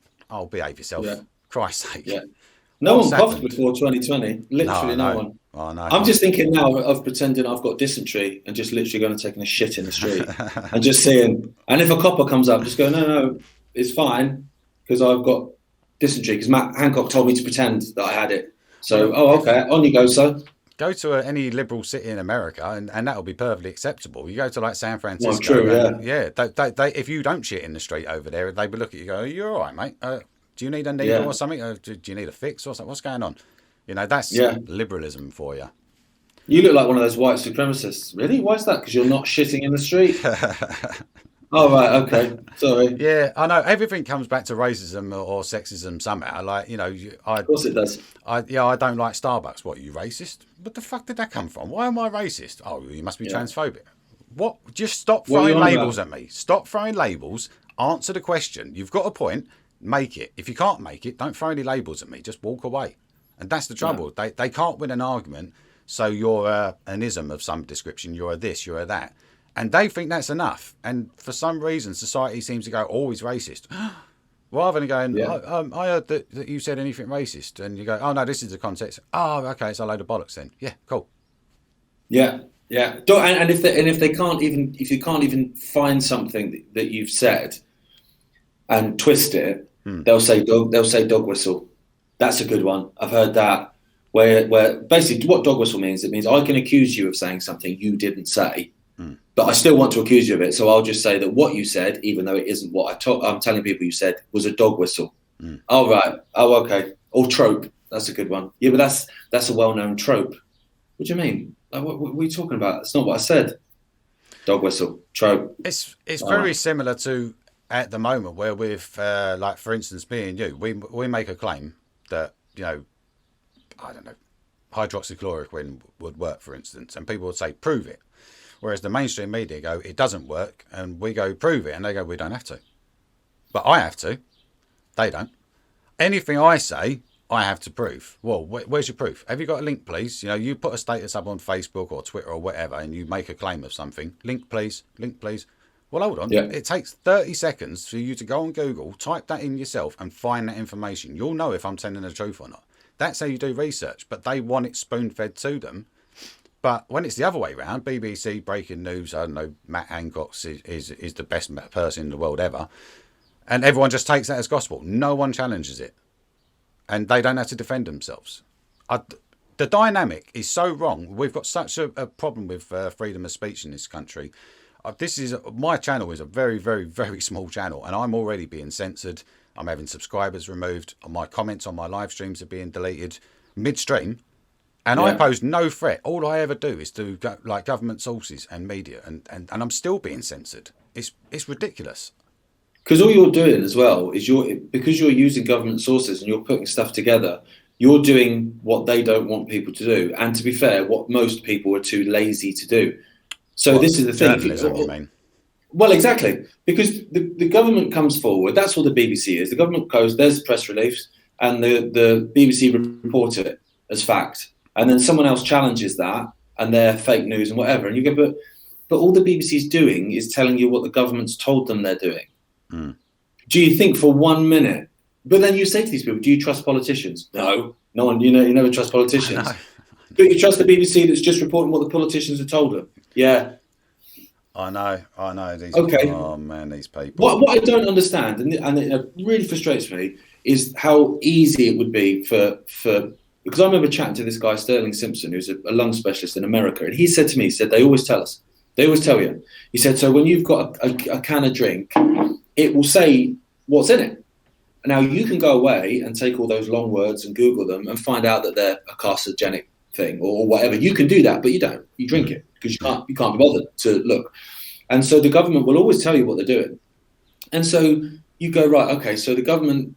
S1: behave yourself. Yeah. Christ's sake.
S2: Yeah. No one coughed before 2020. Literally no one.
S1: Oh, no.
S2: I'm just thinking now of pretending I've got dysentery and just literally going and taking a shit in the street and just seeing. And if a copper comes up, just go, no, it's fine because I've got dysentery because Matt Hancock told me to pretend that I had it. So, okay, on you go, sir.
S1: Go to any liberal city in America, and that'll be perfectly acceptable. You go to like San Francisco,
S2: well, true,
S1: they, if you don't shit in the street over there, they would look at you and go, "You're all right, mate. Do you need a needle or something? Do you need a fix or something? What's going on?" You know, that's liberalism for you.
S2: You look like one of those white supremacists. Really? Why is that? Because you're not shitting in the street. Oh, right. Okay. Sorry. Of
S1: Yeah, I know everything comes back to racism or sexism somehow. Like, you know,
S2: course it does.
S1: I don't like Starbucks. What, you racist? What the fuck did that come from? Why am I racist? Oh, you must be
S2: Yeah.
S1: transphobic. What? Just stop
S2: What are you
S1: throwing
S2: on
S1: labels
S2: about?
S1: at me. Stop throwing labels. Answer the question. You've got a point. Make it. If you can't make it, don't throw any labels at me. Just walk away. And that's the
S2: No.
S1: trouble. They can't win an argument. So you're an ism of some description. You're a this. You're a that. And they think that's enough. And for some reason, society seems to go, always racist. Rather than going,
S2: Yeah.
S1: I heard that you said anything racist. And you go, oh, no, this is the context. Oh, okay, it's a load of bollocks then. Yeah, cool.
S2: Yeah. Yeah. And if they can't even, if you can't even find something that you've said and twist it, they'll say dog whistle. That's a good one. I've heard that. Where basically what dog whistle means, it means I can accuse you of saying something you didn't say, but I still want to accuse you of it. So I'll just say that what you said, even though it isn't what I'm telling people you said, was a dog whistle. Oh, right. Oh, okay. Or trope. That's a good one. Yeah, but that's a well-known trope. What do you mean? Like, what are you talking about? That's not what I said. Dog whistle, trope.
S1: It's very similar to at the moment where with like for instance me and you we make a claim that, you know, I don't know, hydroxychloroquine would work, for instance, and people would say prove it, whereas the mainstream media go it doesn't work, and we go prove it, and they go we don't have to, but I have to, they don't. Anything I say I have to prove. Well, where's your proof? Have you got a link, please? You know, you put a status up on Facebook or Twitter or whatever, and you make a claim of something. Link, please. Link, please. Well, hold on.
S2: Yeah.
S1: It takes 30 seconds for you to go on Google, type that in yourself, and find that information. You'll know if I'm telling the truth or not. That's how you do research, but they want it spoon-fed to them. But when it's the other way around, BBC breaking news, I don't know, Matt Hancock is the best person in the world ever, and everyone just takes that as gospel. No one challenges it, and they don't have to defend themselves. The dynamic is so wrong. We've got such a problem with freedom of speech in this country. My channel is a very, very, very small channel, and I'm already being censored. I'm having subscribers removed. My comments on my live streams are being deleted midstream, and I pose no threat. All I ever do is to like government sources and media, and I'm still being censored. It's ridiculous.
S2: Because all you're doing as well is because you're using government sources and you're putting stuff together, you're doing what they don't want people to do. And to be fair, what most people are too lazy to do. So this is the thing.
S1: Journalism, you mean?
S2: Well, exactly. Because the government comes forward. That's what the BBC is. The government goes, there's a press release, and the BBC report it as fact. And then someone else challenges that, and they're fake news and whatever. And you go, but all the BBC's doing is telling you what the government's told them they're doing. Do you think for 1 minute? But then you say to these people, do you trust politicians? No one. You never trust politicians. But you trust the BBC that's just reporting what the politicians have told them. Yeah,
S1: I know. These
S2: okay.
S1: Oh man, these people.
S2: What I don't understand, and it really frustrates me, is how easy it would be for because I remember chatting to this guy Sterling Simpson, who's a lung specialist in America, and he said to me, they always tell you. He said, so when you've got a can of drink, it will say what's in it. Now you can go away and take all those long words and Google them and find out that they're a carcinogenic thing or whatever. You can do that, but you don't. You drink it because you can't be bothered to look. And so the government will always tell you what they're doing. And so you go, right, okay, so the government,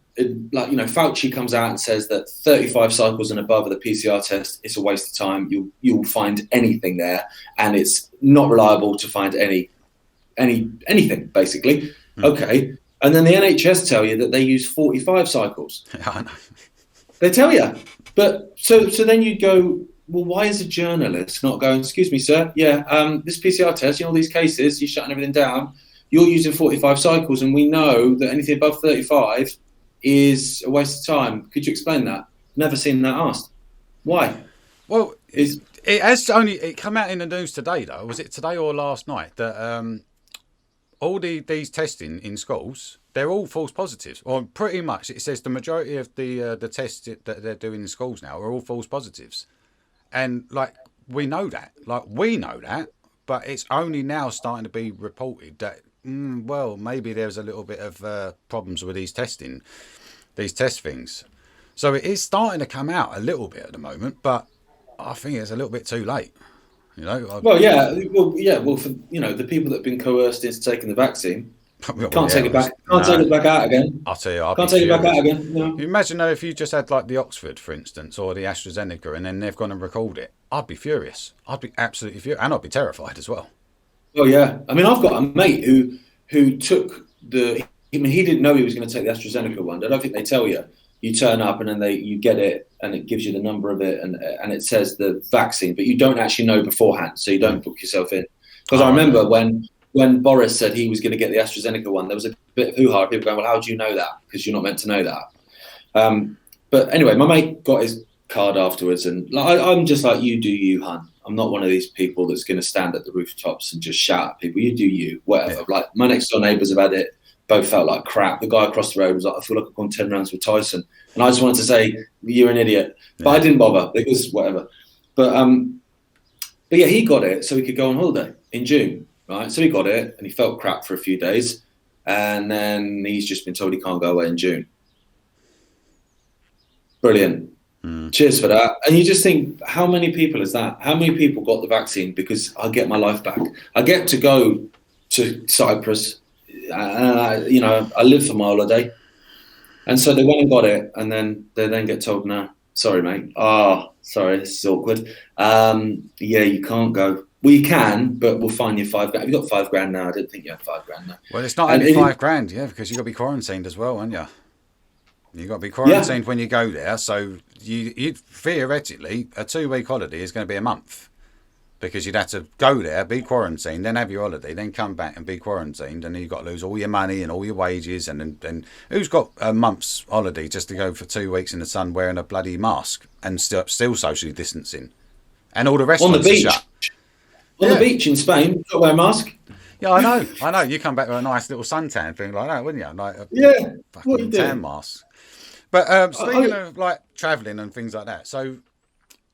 S2: like, Fauci comes out and says that 35 cycles and above of the PCR test, it's a waste of time. You'll find anything there, and it's not reliable to find anything, basically. Okay. And then the NHS tell you that they use 45 cycles.
S1: I know.
S2: They tell you. But so then you go, well, why is a journalist not going, excuse me, sir, this PCR test, all these cases, you're shutting everything down, you're using 45 cycles, and we know that anything above 35 is a waste of time. Could you explain that? Never seen that asked. Why?
S1: Well, it come out in the news today, though. Was it today or last night that all these testing in schools, they're all false positives, or pretty much. It says the majority of the tests that they're doing in schools now are all false positives, and we know that, but it's only now starting to be reported that maybe there's a little bit of problems with these test things. So it is starting to come out a little bit at the moment, but I think it's a little bit too late. You know.
S2: Well, yeah. Well, for the people that have been coerced into taking the vaccine, can't take it back. Can't take it back out again.
S1: I'll tell you, I'll
S2: Can't
S1: be
S2: take it back
S1: furious.
S2: out again. You know?
S1: You imagine though if you just had like the Oxford, for instance, or the AstraZeneca, and then they've gone and recalled it. I'd be furious. I'd be absolutely furious, and I'd be terrified as well.
S2: Oh yeah. I mean, I've got a mate who took the. I mean, he didn't know he was going to take the AstraZeneca one. I don't think they tell you. You turn up and then you get it, and it gives you the number of it, and it says the vaccine, but you don't actually know beforehand, so you don't book yourself in. Because I remember when Boris said he was going to get the AstraZeneca one, there was a bit of hoo-ha. People going, well, how do you know that? Because you're not meant to know that. But anyway, my mate got his card afterwards, and I'm just like, you do you, hun. I'm not one of these people that's going to stand at the rooftops and just shout at people. You do you, whatever. Yeah. Like my next door neighbours have had it. Both felt like crap. The guy across the road was like, I feel like I've gone 10 rounds with Tyson. And I just wanted to say, you're an idiot. But I didn't bother because whatever. But yeah, he got it so he could go on holiday in June, right? So he got it and he felt crap for a few days. And then he's just been told he can't go away in June. Brilliant. Cheers for that. And you just think, how many people is that? How many people got the vaccine because I get my life back? I get to go to Cyprus. I live for my holiday, and so they went and got it, and then they get told, no, sorry, mate. Sorry, this is awkward. Yeah, you can't go. Well, you can, but we'll fine you $5,000. Have you got $5,000 now? I didn't think you had $5,000 now.
S1: Well, it's not only $5,000, yeah, because you've got to be quarantined as well, haven't you? You've got to be quarantined when you go there, so you theoretically a 2-week holiday is going to be a month. Because you'd have to go there, be quarantined, then have your holiday, then come back and be quarantined, and then you've got to lose all your money and all your wages. And who's got a month's holiday just to go for 2 weeks in the sun wearing a bloody mask and still socially distancing? And all the restaurants
S2: on the beach.
S1: Are shut.
S2: On the beach in Spain, you've got to wear a mask.
S1: Yeah, I know. You come back with a nice little suntan thing like that, wouldn't you? Like a fucking tan mask. But speaking of like travelling and things like that, so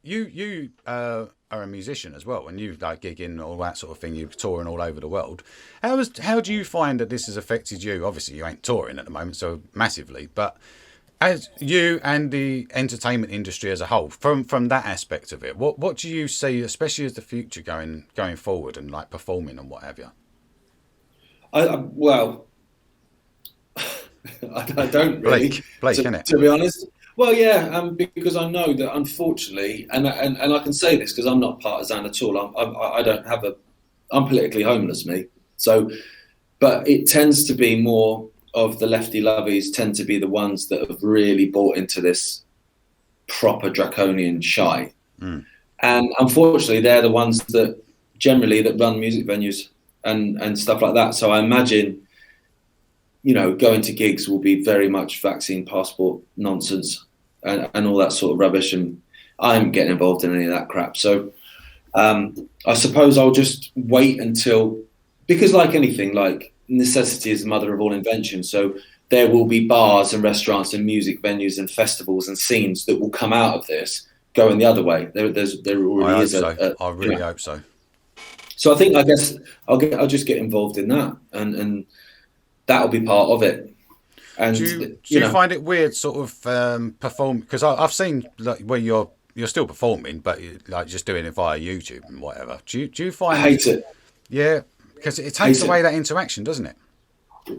S1: you are a musician as well, and you like gigging all that sort of thing. You're touring all over the world. How do you find that this has affected you? Obviously, you ain't touring at the moment, so massively. But as you and the entertainment industry as a whole, from that aspect of it, what do you see, especially as the future going forward and like performing and what have you?
S2: Well, I don't really.
S1: Blake, innit?
S2: To be honest. Well, yeah, because I know that unfortunately, and I can say this because I'm not partisan at all. I don't have I'm politically homeless, me. So, but it tends to be more of the lefty lovies tend to be the ones that have really bought into this proper draconian shite. And unfortunately, they're the ones that generally that run music venues and stuff like that. So I imagine, going to gigs will be very much vaccine passport nonsense and all that sort of rubbish. And I'm getting involved in any of that crap. So I suppose I'll just wait until, because like anything, like necessity is the mother of all invention. So there will be bars and restaurants and music venues and festivals and scenes that will come out of this going the other way. There already is.
S1: I really hope so.
S2: So I guess I'll just get involved in that and that'll be part of it. And
S1: do you find it weird, sort of perform? Because I've seen like where you're still performing, but like just doing it via YouTube and whatever. Do you find?
S2: I hate it.
S1: Yeah, because it takes away that interaction, doesn't it?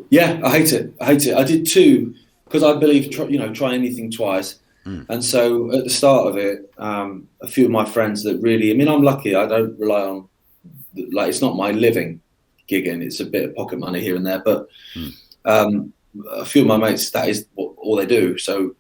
S2: Yeah, I hate it. I did too, because I believe try anything twice. And so at the start of it, a few of my friends that really, I mean, I'm lucky. I don't rely on it's not my living gigging. It's a bit of pocket money here and there, but a few of my mates, that is all they do. So,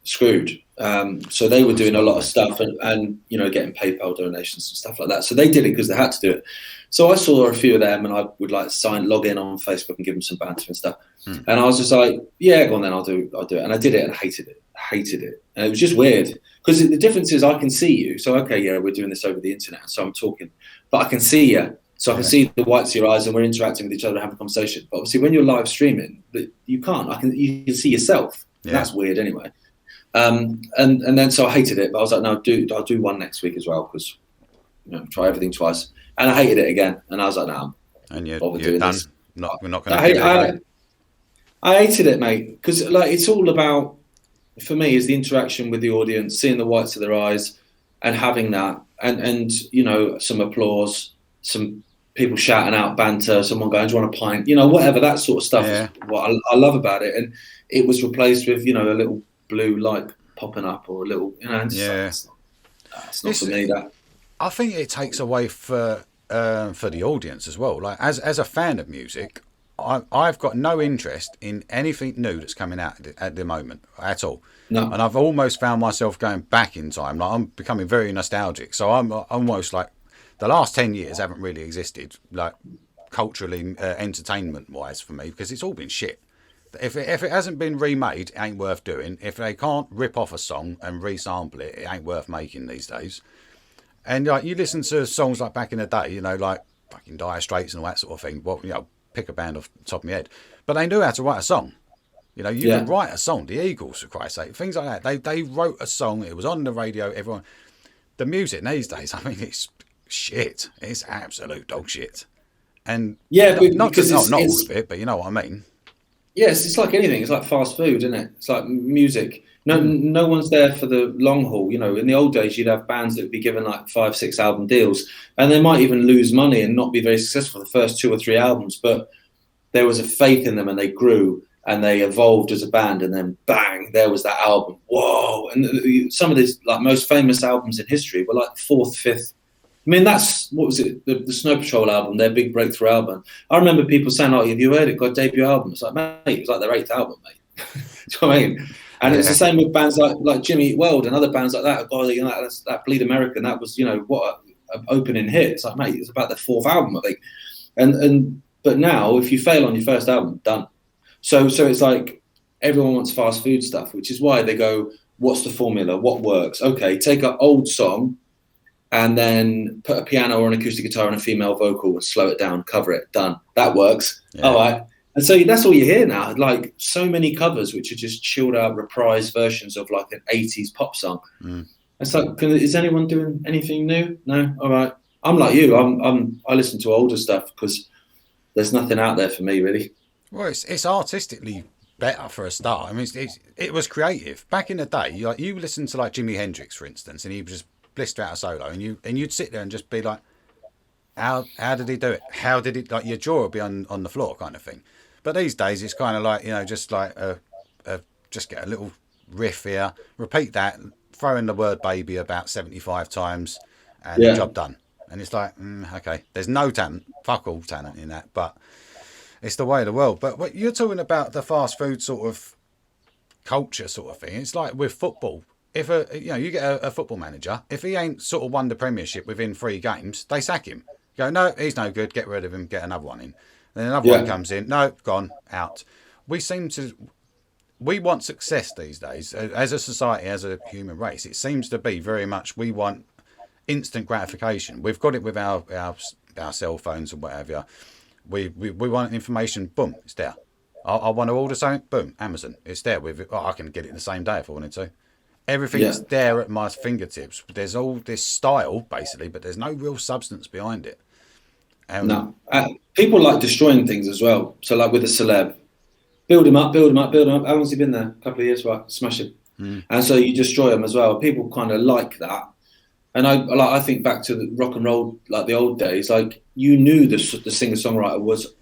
S2: screwed. So they were doing a lot of stuff and getting PayPal donations and stuff like that. So they did it because they had to do it. So I saw a few of them and I would like log in on Facebook and give them some banter and stuff. And I was just like, yeah, go on then, I'll do it. And I did it and hated it. And it was just weird because the difference is I can see you. So, okay, yeah, we're doing this over the internet. So I'm talking, but I can see you. So I can see the whites of your eyes and we're interacting with each other and having a conversation. But obviously when you're live streaming, you can't. You can see yourself. Yeah. That's weird anyway. And then so I hated it. But I was like, no, I'll do one next week as well because, try everything twice. And I hated it again. And I was like, no,
S1: and you're
S2: doing
S1: done.
S2: This.
S1: We're not going to do it again.
S2: I hated it, mate, because like it's all about, for me, is the interaction with the audience, seeing the whites of their eyes, and having that, and you know, some applause, some people shouting out banter, someone going, "Do you want a pint?" You know, whatever, that sort of stuff is
S1: Yeah.
S2: what I love about it. And it was replaced with, you know, a little blue light popping up, or a little, you know, and it's like,
S1: Yeah.
S2: it's not for me. That
S1: I think it takes away for the audience as well. Like as a fan of music, I've got no interest in anything new that's coming out at the moment at all.
S2: no,
S1: And I've almost found myself going back in time. Like I'm becoming very nostalgic. So I'm almost like the last 10 years haven't really existed, like culturally, entertainment wise for me, because it's all been shit. If it hasn't been remade, it ain't worth doing. If they can't rip off a song and resample it, it ain't worth making these days. And like you listen to songs like back in the day, you know, like fucking Dire Straits and all that sort of thing. Well, you know, pick a band off the top of my head, but they knew how to write a song. You know, you
S2: yeah,
S1: can write a song. The Eagles, for Christ's sake, things like that. They wrote a song. It was on the radio. Everyone, the music these days, I mean, it's shit. It's absolute dog shit. And
S2: yeah,
S1: not
S2: because
S1: not all
S2: it's
S1: of it, but you know what I mean.
S2: yes, it's like anything. It's like fast food, isn't it? It's like music. No one's there for the long haul. You know, in the old days, you'd have bands that would be given like 5, 6 album deals, and they might even lose money and not be very successful the first 2 or 3 albums. But there was a faith in them, and they grew and they evolved as a band, and then bang, there was that album. Whoa! And some of these like most famous albums in history were like 4th, 5th. I mean, that's what was it? The Snow Patrol album, their big breakthrough album. I remember people saying, "Oh, have you heard it? Got a debut album?" It's like, mate, it was like their 8th album, mate. Do you know what I mean? And it's the
S1: Yeah,
S2: same with bands like Jimmy Eat World and other bands like that. God, you know, that Bleed American, that was, you know, what an opening hit. It's like, mate, it's about their 4th album, I think. And but now, if you fail on your first album, done. So it's like everyone wants fast food stuff, which is why they go, "What's the formula? What works?" Okay, take an old song and then put a piano or an acoustic guitar and a female vocal and slow it down, cover it, done. That works.
S1: yeah.
S2: All right. And so that's all you hear now. Like so many covers, which are just chilled out, reprised versions of like an 80s pop song. It's like, is anyone doing anything new? No. All right. I'm like you. I listen to older stuff because there's nothing out there for me really.
S1: Well, it's artistically better for a start. I mean, it was creative back in the day. Like you listen to like Jimi Hendrix, for instance, and he was just blister out a solo, and you'd sit there and just be like, how did he do it? How did it? Like your jaw would be on the floor, kind of thing. But these days, it's kind of like, you know, just like just get a little riff here, repeat that, throw in the word baby about 75 times, and the job done. And it's like, okay, there's no talent, fuck all talent in that, but it's the way of the world. But what you're talking about, the fast food sort of culture sort of thing, it's like with football. If you get a football manager, if he ain't sort of won the Premiership within 3 games, they sack him. Go, no, he's no good, get rid of him, get another one in. Then another one comes in, no, gone, out. We want success these days as a society, as a human race. It seems to be very much we want instant gratification. We've got it with our cell phones and whatever. We want information, boom, it's there. I want to order something, boom, Amazon, it's there. I can get it the same day if I wanted to. Everything's there at my fingertips. There's all this style, basically, but there's no real substance behind it.
S2: No. People like destroying things as well. So like with a celeb, build him up. How long's he been there? A couple of years, right? Smash him. And so you destroy them as well. People kind of like that. And I think back to the rock and roll, like the old days, like you knew the singer-songwriter was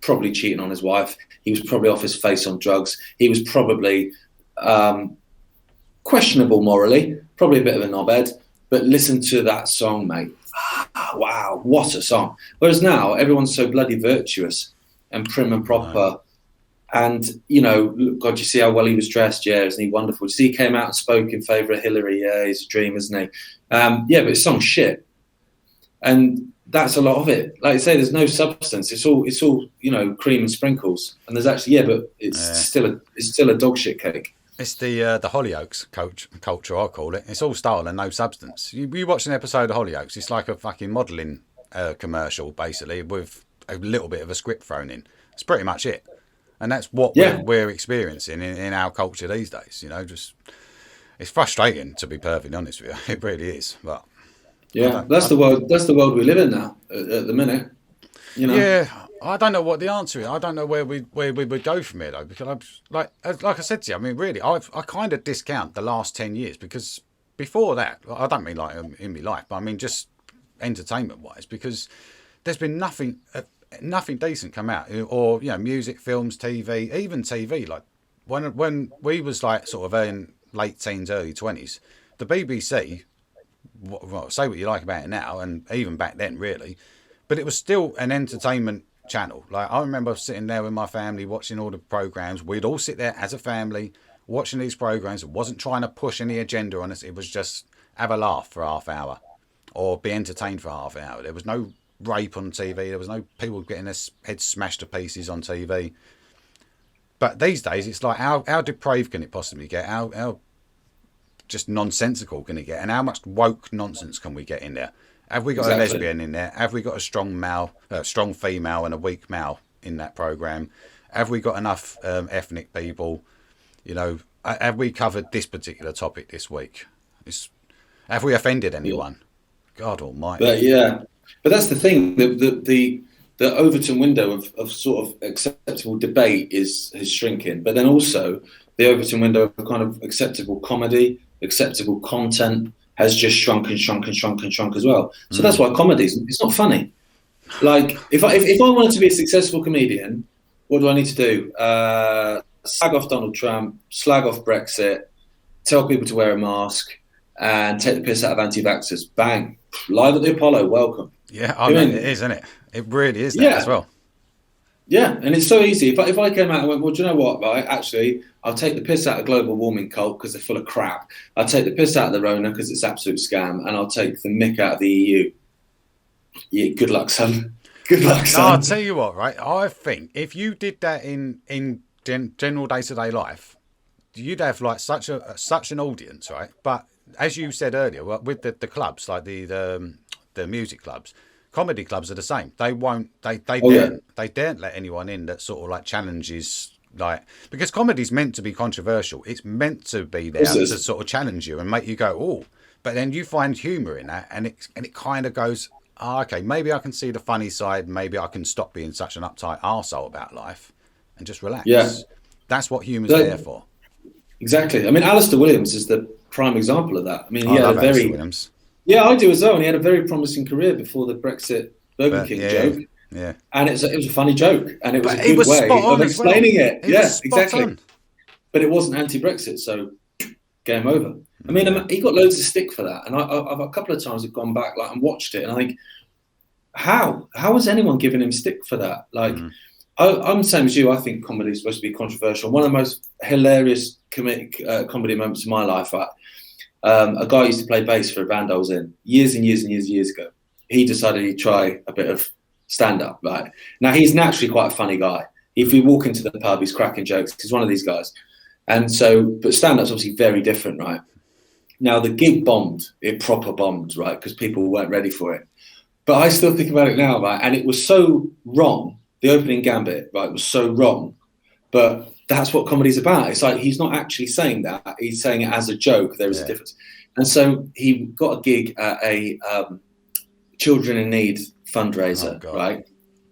S2: probably cheating on his wife. He was probably off his face on drugs. He was probably questionable morally, probably a bit of a knobhead, but listen to that song, mate. Wow, what a song. Whereas now everyone's so bloody virtuous and prim and proper. And, you know, God, you see how well he was dressed? Yeah, isn't he wonderful? You see he came out and spoke in favour of Hillary? Yeah, he's a dream, isn't he? Yeah, but it's song shit. And that's a lot of it. Like I say, there's no substance. It's all you know, cream and sprinkles. And there's actually, but it's still a dog shit cake.
S1: It's the Hollyoaks culture, I call it. It's all style and no substance. You watch an episode of Hollyoaks, it's like a fucking modelling commercial, basically, with a little bit of a script thrown in. It's pretty much it. And that's what we're experiencing in our culture these days. You know, just it's frustrating, to be perfectly honest with you. It really is. But
S2: that's the world. That's the world we live in now at the minute. You know.
S1: Yeah, I don't know what the answer is. I don't know where we would go from here though, because like I said to you, I mean, really, I kind of discount the last 10 years because before that, I don't mean like in my life, but I mean just entertainment-wise, because there's been nothing decent come out, or music, films, TV, even TV. Like when we was like sort of in late teens, early 20s, the BBC. Well, say what you like about it now, and even back then, really, but it was still an entertainment channel. Like I remember sitting there with my family watching all the programs. We'd all sit there as a family watching these programs. It wasn't trying to push any agenda on us. It was just have a laugh for half hour or be entertained for half hour. There was no rape on TV. There was no people getting their heads smashed to pieces on TV. But these days, it's like how depraved can it possibly get? How just nonsensical can it get? And how much woke nonsense can we get in there? Have we got a lesbian in there? Have we got a strong female and a weak male in that program? Have we got enough ethnic people? Have we covered this particular topic this week? Have we offended anyone? God Almighty!
S2: But that's the thing. The Overton window of sort of acceptable debate is shrinking, but then also the Overton window of kind of acceptable comedy, acceptable content has just shrunk as well. So that's why it's not funny. Like if I wanted to be a successful comedian, what do I need to do? Slag off Donald Trump, slag off Brexit, tell people to wear a mask, and take the piss out of anti-vaxxers. Bang. Live at the Apollo, welcome.
S1: Yeah, I mean, it is, isn't it? It really is that as well.
S2: Yeah, and it's so easy. If I came out and went, well, do you know what, right? Actually, I'll take the piss out of global warming cult because they're full of crap. I'll take the piss out of the Rona because it's absolute scam. And I'll take the mick out of the EU. Yeah, good luck, son. Good luck, son.
S1: No, I'll tell you what, right? I think if you did that in general day-to-day life, you'd have like such an audience, right? But as you said earlier, with the clubs, like the music clubs, comedy clubs are the same. They won't. They daren't let anyone in that sort of like challenges, like, because comedy's meant to be controversial. It's meant to be there to sort of challenge you and make you go, oh. But then you find humour in that, and it kind of goes, okay, maybe I can see the funny side. Maybe I can stop being such an uptight arsehole about life and just relax.
S2: Yeah,
S1: that's what humour's there for.
S2: Exactly. I mean, Alistair Williams is the prime example of that. I mean, he had a very
S1: Williams.
S2: Yeah, I do as well. And he had a very promising career before the Brexit Burger King joke.
S1: Yeah.
S2: And it was a funny joke, and it was a good way of explaining it. Yeah, exactly. But it wasn't anti-Brexit, so game over. I mean, he got loads of stick for that, and I've a couple of times I've gone back and watched it, and I think, how has anyone given him stick for that? Like, I'm the same as you. I think comedy is supposed to be controversial. One of the most hilarious comedy moments of my life. A guy used to play bass for a band I was in years ago. He decided he'd try a bit of stand-up. Right now, he's naturally quite a funny guy. If you walk into the pub, he's cracking jokes. He's one of these guys. And so, but stand-up's obviously very different, right? Now, the gig bombed. It proper bombed, right? Because people weren't ready for it. But I still think about it now, right? And it was so wrong. The opening gambit, right, was so wrong. But that's what comedy's about. It's like he's not actually saying that. He's saying it as a joke. There is a difference. And so he got a gig at a Children in Need fundraiser,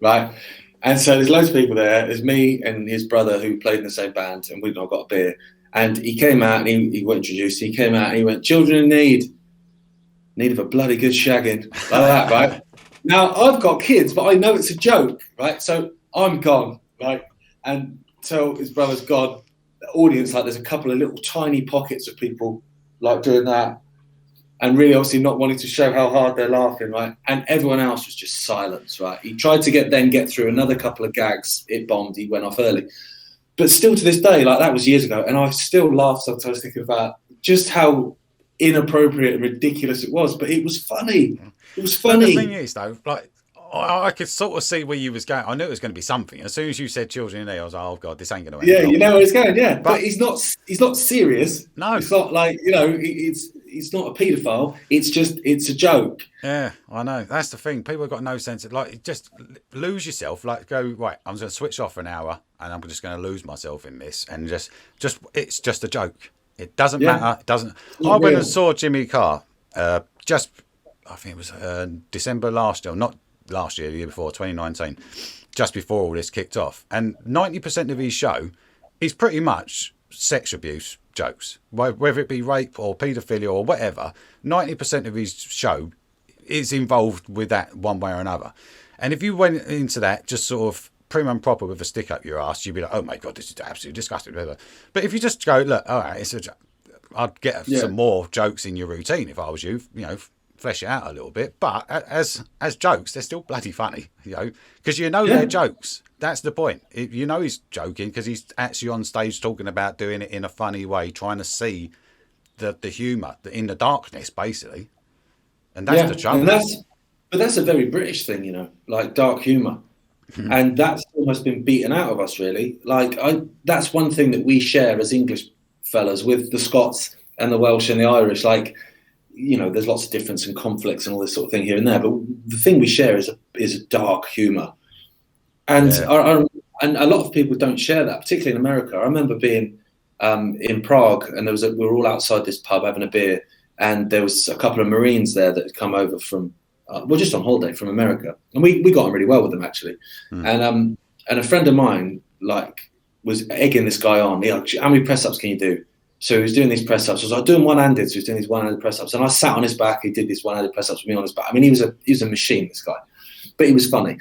S2: right? And so there's loads of people there. There's me and his brother who played in the same band, and we've all got a beer. And he came out and he got introduced. He came out and he went, "Children in need of a bloody good shagging," like that, right? Now, I've got kids, but I know it's a joke, right? So I'm gone, right? And so his brother's gone. The audience, like, there's a couple of little tiny pockets of people like doing that, and really obviously not wanting to show how hard they're laughing, right? And everyone else was just silence, right? He tried to get through another couple of gags. It bombed. He went off early. But still to this day, like, that was years ago, and I still laugh sometimes thinking about just how inappropriate and ridiculous it was. But it was funny. It was funny.
S1: But the thing is, though, like, I could sort of see where you was going. I knew it was going to be something. As soon as you said Children in Need, I was like, oh God, this ain't going to end.
S2: Yeah, you know where it's going. Yeah, but he's not serious.
S1: No,
S2: it's not like, it's not a paedophile. It's a joke.
S1: Yeah, I know. That's the thing. People have got no sense of, like, just lose yourself. Like, go, right, I'm going to switch off for an hour and I'm just going to lose myself in this, and just it's just a joke. It doesn't matter. It doesn't. I went and saw Jimmy Carr I think it was December last year, not last year, the year before, 2019, just before all this kicked off. And 90% of his show is pretty much sex abuse jokes, whether it be rape or paedophilia or whatever. 90% of his show is involved with that one way or another. And if you went into that just sort of prim and proper with a stick up your ass, you'd be like, oh my God, this is absolutely disgusting. But if you just go, look, all right, I'd get some more jokes in your routine if I was you, flesh it out a little bit. But as jokes, they're still bloody funny, because they're jokes. That's the point. He's joking because he's actually on stage talking about doing it in a funny way, trying to see the humour in the darkness, basically. And that's the trouble.
S2: But that's a very British thing, like dark humour. And that's almost been beaten out of us, really. Like, that's one thing that we share as English fellas with the Scots and the Welsh and the Irish. Like, there's lots of difference and conflicts and all this sort of thing here and there. But the thing we share is a dark humour. And and a lot of people don't share that, particularly in America. I remember being in Prague, and we were all outside this pub having a beer, and there was a couple of Marines there that had come over from, just on holiday from America, and we got on really well with them, actually. And a friend of mine was egging this guy on. How many press ups can you do? So he was doing these press ups. I was like, doing one-handed. So he was doing these one-handed press ups, and I sat on his back. He did these one-handed press ups with me on his back. I mean, he was a machine, this guy, but he was funny.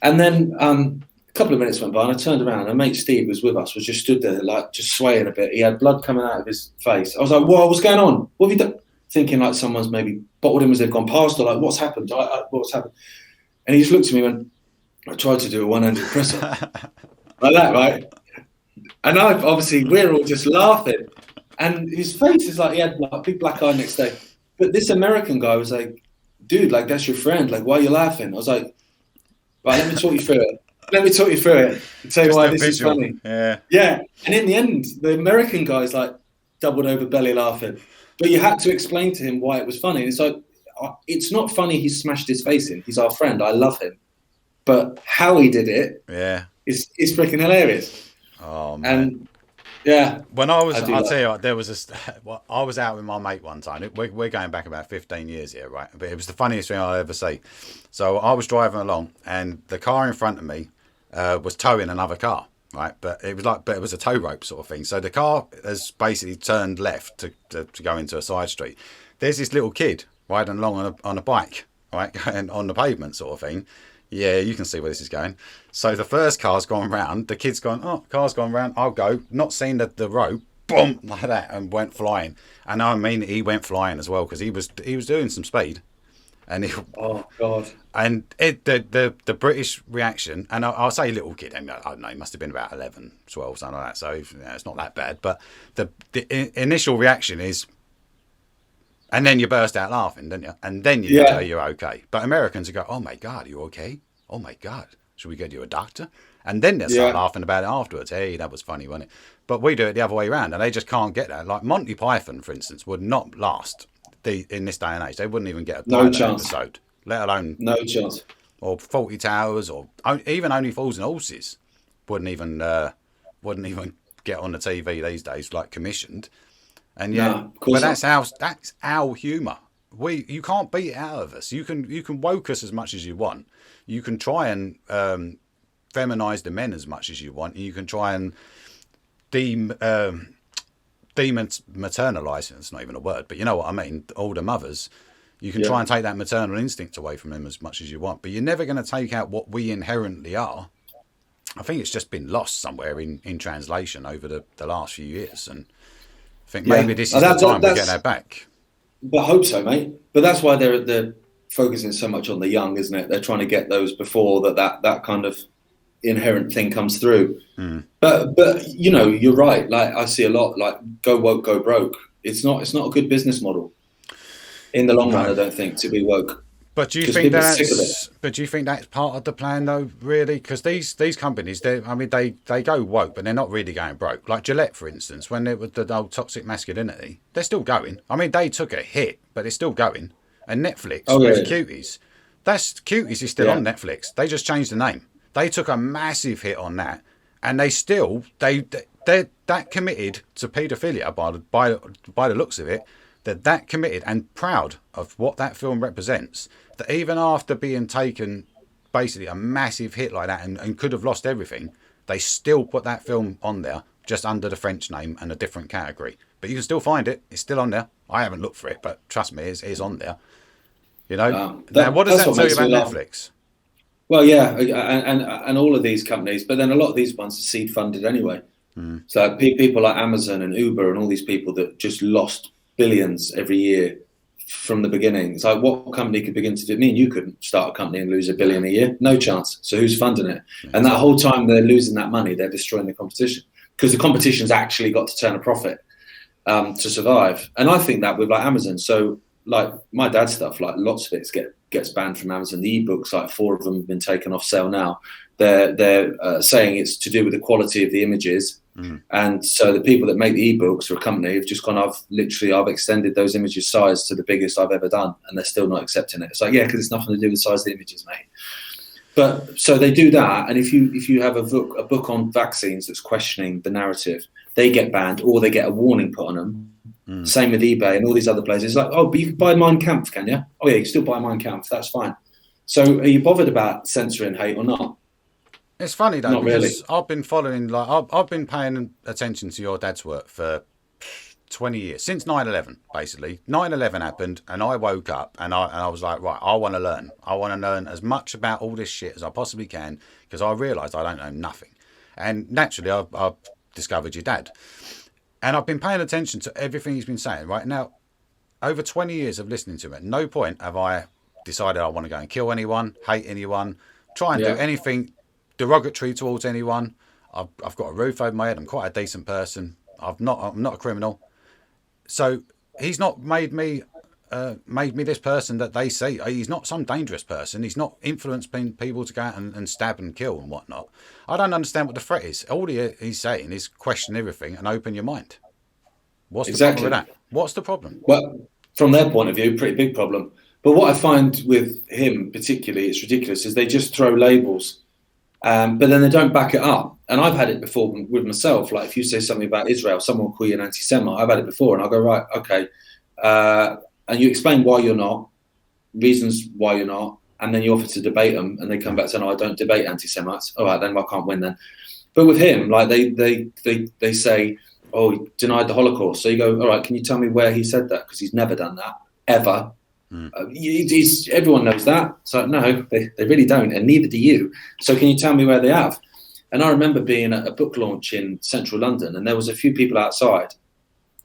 S2: And then a couple of minutes went by, and I turned around, and mate Steve was with us, was just stood there, just swaying a bit. He had blood coming out of his face. I was like, whoa, what's going on? What have you done? Thinking like someone's maybe bottled him as they've gone past, or like, what's happened? What's happened? And he just looked at me and went, I tried to do a one-handed press up. Like that, right? And obviously, we're all just laughing. And his face is like, he had a big black eye next day. But this American guy was like, dude, that's your friend. Why are you laughing? I was like, right, let me talk you through it. And tell you why this is funny. Yeah. And in the end, the American guy's doubled over belly laughing. But you had to explain to him why it was funny. It's like, it's not funny he smashed his face in. He's our friend. I love him. But how he did it is freaking hilarious.
S1: Oh, man.
S2: And
S1: when I'll tell you what, there was I was out with my mate one time. We're going back about 15 years here, right? But it was the funniest thing I'll ever see. So I was driving along, and the car in front of me was towing another car, right? But it was a tow rope sort of thing. So the car has basically turned left to go into a side street. There's this little kid riding along on a bike, right, going on the pavement sort of thing. Yeah, you can see where this is going. So the first car's gone round. The kid's gone, car's gone round. I'll go. Not seeing the rope. Boom, like that, and went flying. And I mean, he went flying as well because he was doing some speed. And
S2: oh God!
S1: And the British reaction, and I'll say little kid. I don't know. He must have been about 11, 12, something like that. So it's not that bad. But the initial reaction is. And then you burst out laughing, don't you? And then you know you're okay. But Americans will go, oh, my God, are you okay? Oh, my God, should we get you a doctor? And then they'll start laughing about it afterwards. Hey, that was funny, wasn't it? But we do it the other way around, and they just can't get that. Like Monty Python, for instance, would not last in this day and age. They wouldn't even get a pilot episode, let alone...
S2: No chance.
S1: Or Fawlty Towers, or even Only Fools and Horses wouldn't even get on the TV these days, commissioned. And but that's our humour. You can't beat it out of us. You can woke us as much as you want. You can try and feminise the men as much as you want. You can try and dematernalise. It's not even a word, but you know what I mean. All the mothers. You can try and take that maternal instinct away from them as much as you want, but you're never going to take out what we inherently are. I think it's just been lost somewhere in translation over the last few years, and I think maybe this is the time to get that back.
S2: I hope so, mate. But that's why they're focusing so much on the young, isn't it? They're trying to get those before that kind of inherent thing comes through. But you're right. I see a lot go woke, go broke. It's not a good business model in the long run. I don't think, to be woke.
S1: But do you think that's part of the plan, though? Really, because these companies, they go woke, but they're not really going broke. Like Gillette, for instance, when it was the old toxic masculinity, they're still going. I mean, they took a hit, but they're still going. And Netflix with Cuties, Cuties is still on Netflix. They just changed the name. They took a massive hit on that, and they're that committed to paedophilia by the looks of it. That committed and proud of what that film represents, that even after being taken basically a massive hit like that and could have lost everything, they still put that film on there just under the French name and a different category. But you can still find it. It's still on there. I haven't looked for it, but trust me, it's on there. You know. Now, what does that tell you about Netflix?
S2: Well, yeah, and all of these companies, but then a lot of these ones are seed funded anyway. So people like Amazon and Uber and all these people that just lost billions every year from the beginning. It's like, what company could begin to do? Me and you couldn't start a company and lose $1 billion a year. No chance. So who's funding it? And that whole time they're losing that money, they're destroying the competition, because the competition's actually got to turn a profit to survive. And I think that with like Amazon. So like my dad's stuff, like lots of it gets banned from Amazon. The ebooks, like 4 of them have been taken off sale now. They're saying it's to do with the quality of the images. And so the people that make the ebooks or a company have just gone, I've extended those images size to the biggest I've ever done, and they're still not accepting it. It's like, yeah, because it's nothing to do with the size of the images, mate. But so they do that, and if you have a book on vaccines that's questioning the narrative, they get banned or they get a warning put on them. Same with eBay and all these other places. It's like, oh, but you can buy Mein Kampf, can you? Oh yeah, you can still buy Mein Kampf. That's fine. So are you bothered about censoring hate or not?
S1: It's funny though,
S2: Not
S1: because
S2: really.
S1: I've been following, like, I've been paying attention to your dad's work for 20 years, since 9/11, basically. 9/11 happened, and I woke up, and I was like, right, I want to learn. I want to learn as much about all this shit as I possibly can, because I realised I don't know nothing. And naturally, I've discovered your dad. And I've been paying attention to everything he's been saying. Right now, over 20 years of listening to him, at no point have I decided I want to go and kill anyone, hate anyone, try and do anything derogatory towards anyone. I've got a roof over my head. I'm quite a decent person. I'm not a criminal. So he's not made me this person that they see. He's not some dangerous person. He's not influencing people to go out and stab and kill and whatnot. I don't understand what the threat is. All he's saying is question everything and open your mind. What's the problem with that? What's the problem?
S2: Well, from their point of view, pretty big problem. But what I find with him particularly, it's ridiculous, is they just throw labels. But then they don't back it up. And I've had it before with myself. Like if you say something about Israel, someone will call you an anti-Semite. I've had it before, and I'll go, right, okay. And you explain why you're not, reasons why you're not, and then you offer to debate them, and they come back saying, "Oh, I don't debate anti-Semites." All right, then I can't win then. But with him, like they say, "Oh, he denied the Holocaust." So you go, "All right, can you tell me where he said that? Because he's never done that ever." Everyone knows that. So no, they really don't, and neither do you. So can you tell me where they have? And I remember being at a book launch in central London, and there was a few people outside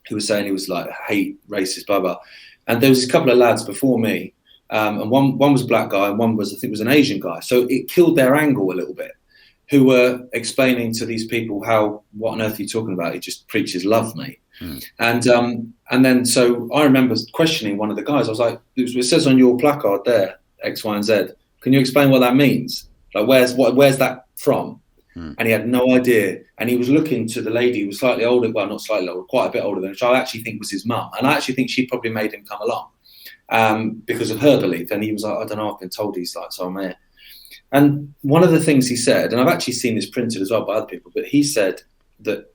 S2: who were saying he was like hate, racist, blah blah. And there was a couple of lads before me, and one was a black guy, and one was, I think, was an Asian guy. So it killed their angle a little bit. Who were explaining to these people how, what on earth are you talking about? He just preaches love, mate. And then so I remember questioning one of the guys. I was like, it says on your placard there, X, Y, and Z. Can you explain what that means? Like, where's that from? And he had no idea. And he was looking to the lady who was slightly older, well, not slightly older, quite a bit older than, which I actually think was his mum. And I actually think she probably made him come along because of her belief. And he was like, I don't know, I've been told he's like, so I'm here. And one of the things he said, and I've actually seen this printed as well by other people, but he said that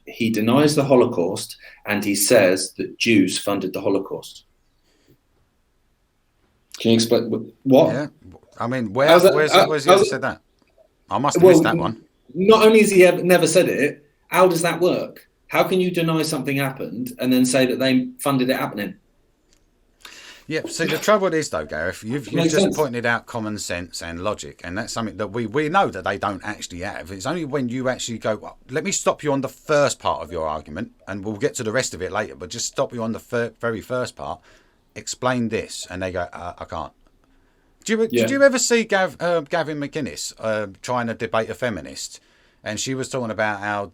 S2: he denies the Holocaust and he says that Jews funded the Holocaust. Can you explain what?
S1: Yeah, I mean, where's he ever said that? I must have missed that one.
S2: Not only has he never said it, how does that work? How can you deny something happened and then say that they funded it happening?
S1: Yeah, see, the trouble is, though, Gareth, you've just pointed out common sense and logic, and that's something that we know that they don't actually have. It's only when you actually go, well, let me stop you on the first part of your argument, and we'll get to the rest of it later, but just stop you on the very first part, explain this, and they go, I can't. Did you ever see Gavin McInnes trying to debate a feminist? And she was talking about how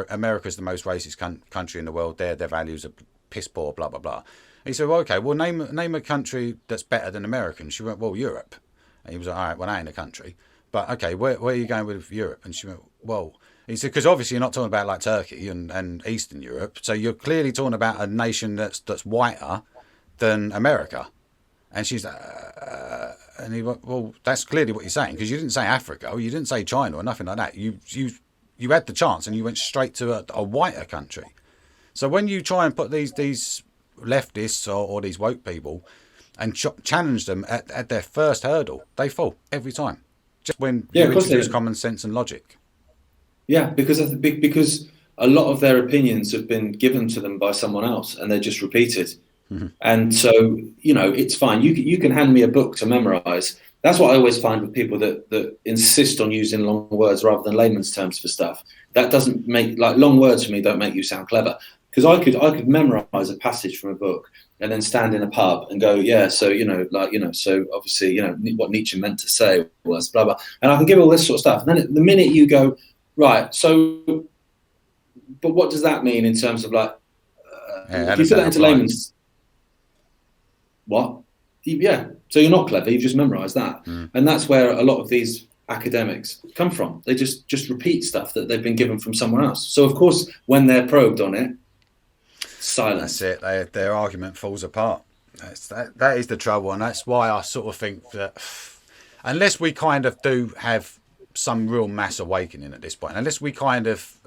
S1: America's the most racist country in the world. Their values are piss poor, blah, blah, blah. He said, well, okay, well, name a country that's better than America. And she went, well, Europe. And he was like, all right, well, that ain't a country. But, okay, where are you going with Europe? And she went, well, he said, because obviously you're not talking about like Turkey and Eastern Europe. So you're clearly talking about a nation that's whiter than America. And she's like, and he went, well, that's clearly what you're saying, because you didn't say Africa, or you didn't say China, or nothing like that. You had the chance, and you went straight to a whiter country. So when you try and put these leftists or these woke people and challenge them at their first hurdle, they fall every time. Just when you introduce common sense and logic.
S2: Yeah, because a lot of their opinions have been given to them by someone else, and they're just repeated. And so, it's fine. You can hand me a book to memorize. That's what I always find with people that insist on using long words rather than layman's terms for stuff. That doesn't make, like, long words for me don't make you sound clever. Because I could memorize a passage from a book and then stand in a pub and go, yeah, so, so obviously, what Nietzsche meant to say was blah, blah. And I can give all this sort of stuff. And then the minute you go, right, so, but what does that mean in terms of, like, if you put that into layman's, what? Yeah, so you're not clever, you've just memorized that. And that's where a lot of these academics come from. They just repeat stuff that they've been given from someone else. So, of course, when they're probed on it, silence.
S1: That's it. Their argument falls apart. That is the trouble, and that's why I sort of think that unless we kind of do have some real mass awakening at this point, unless we kind of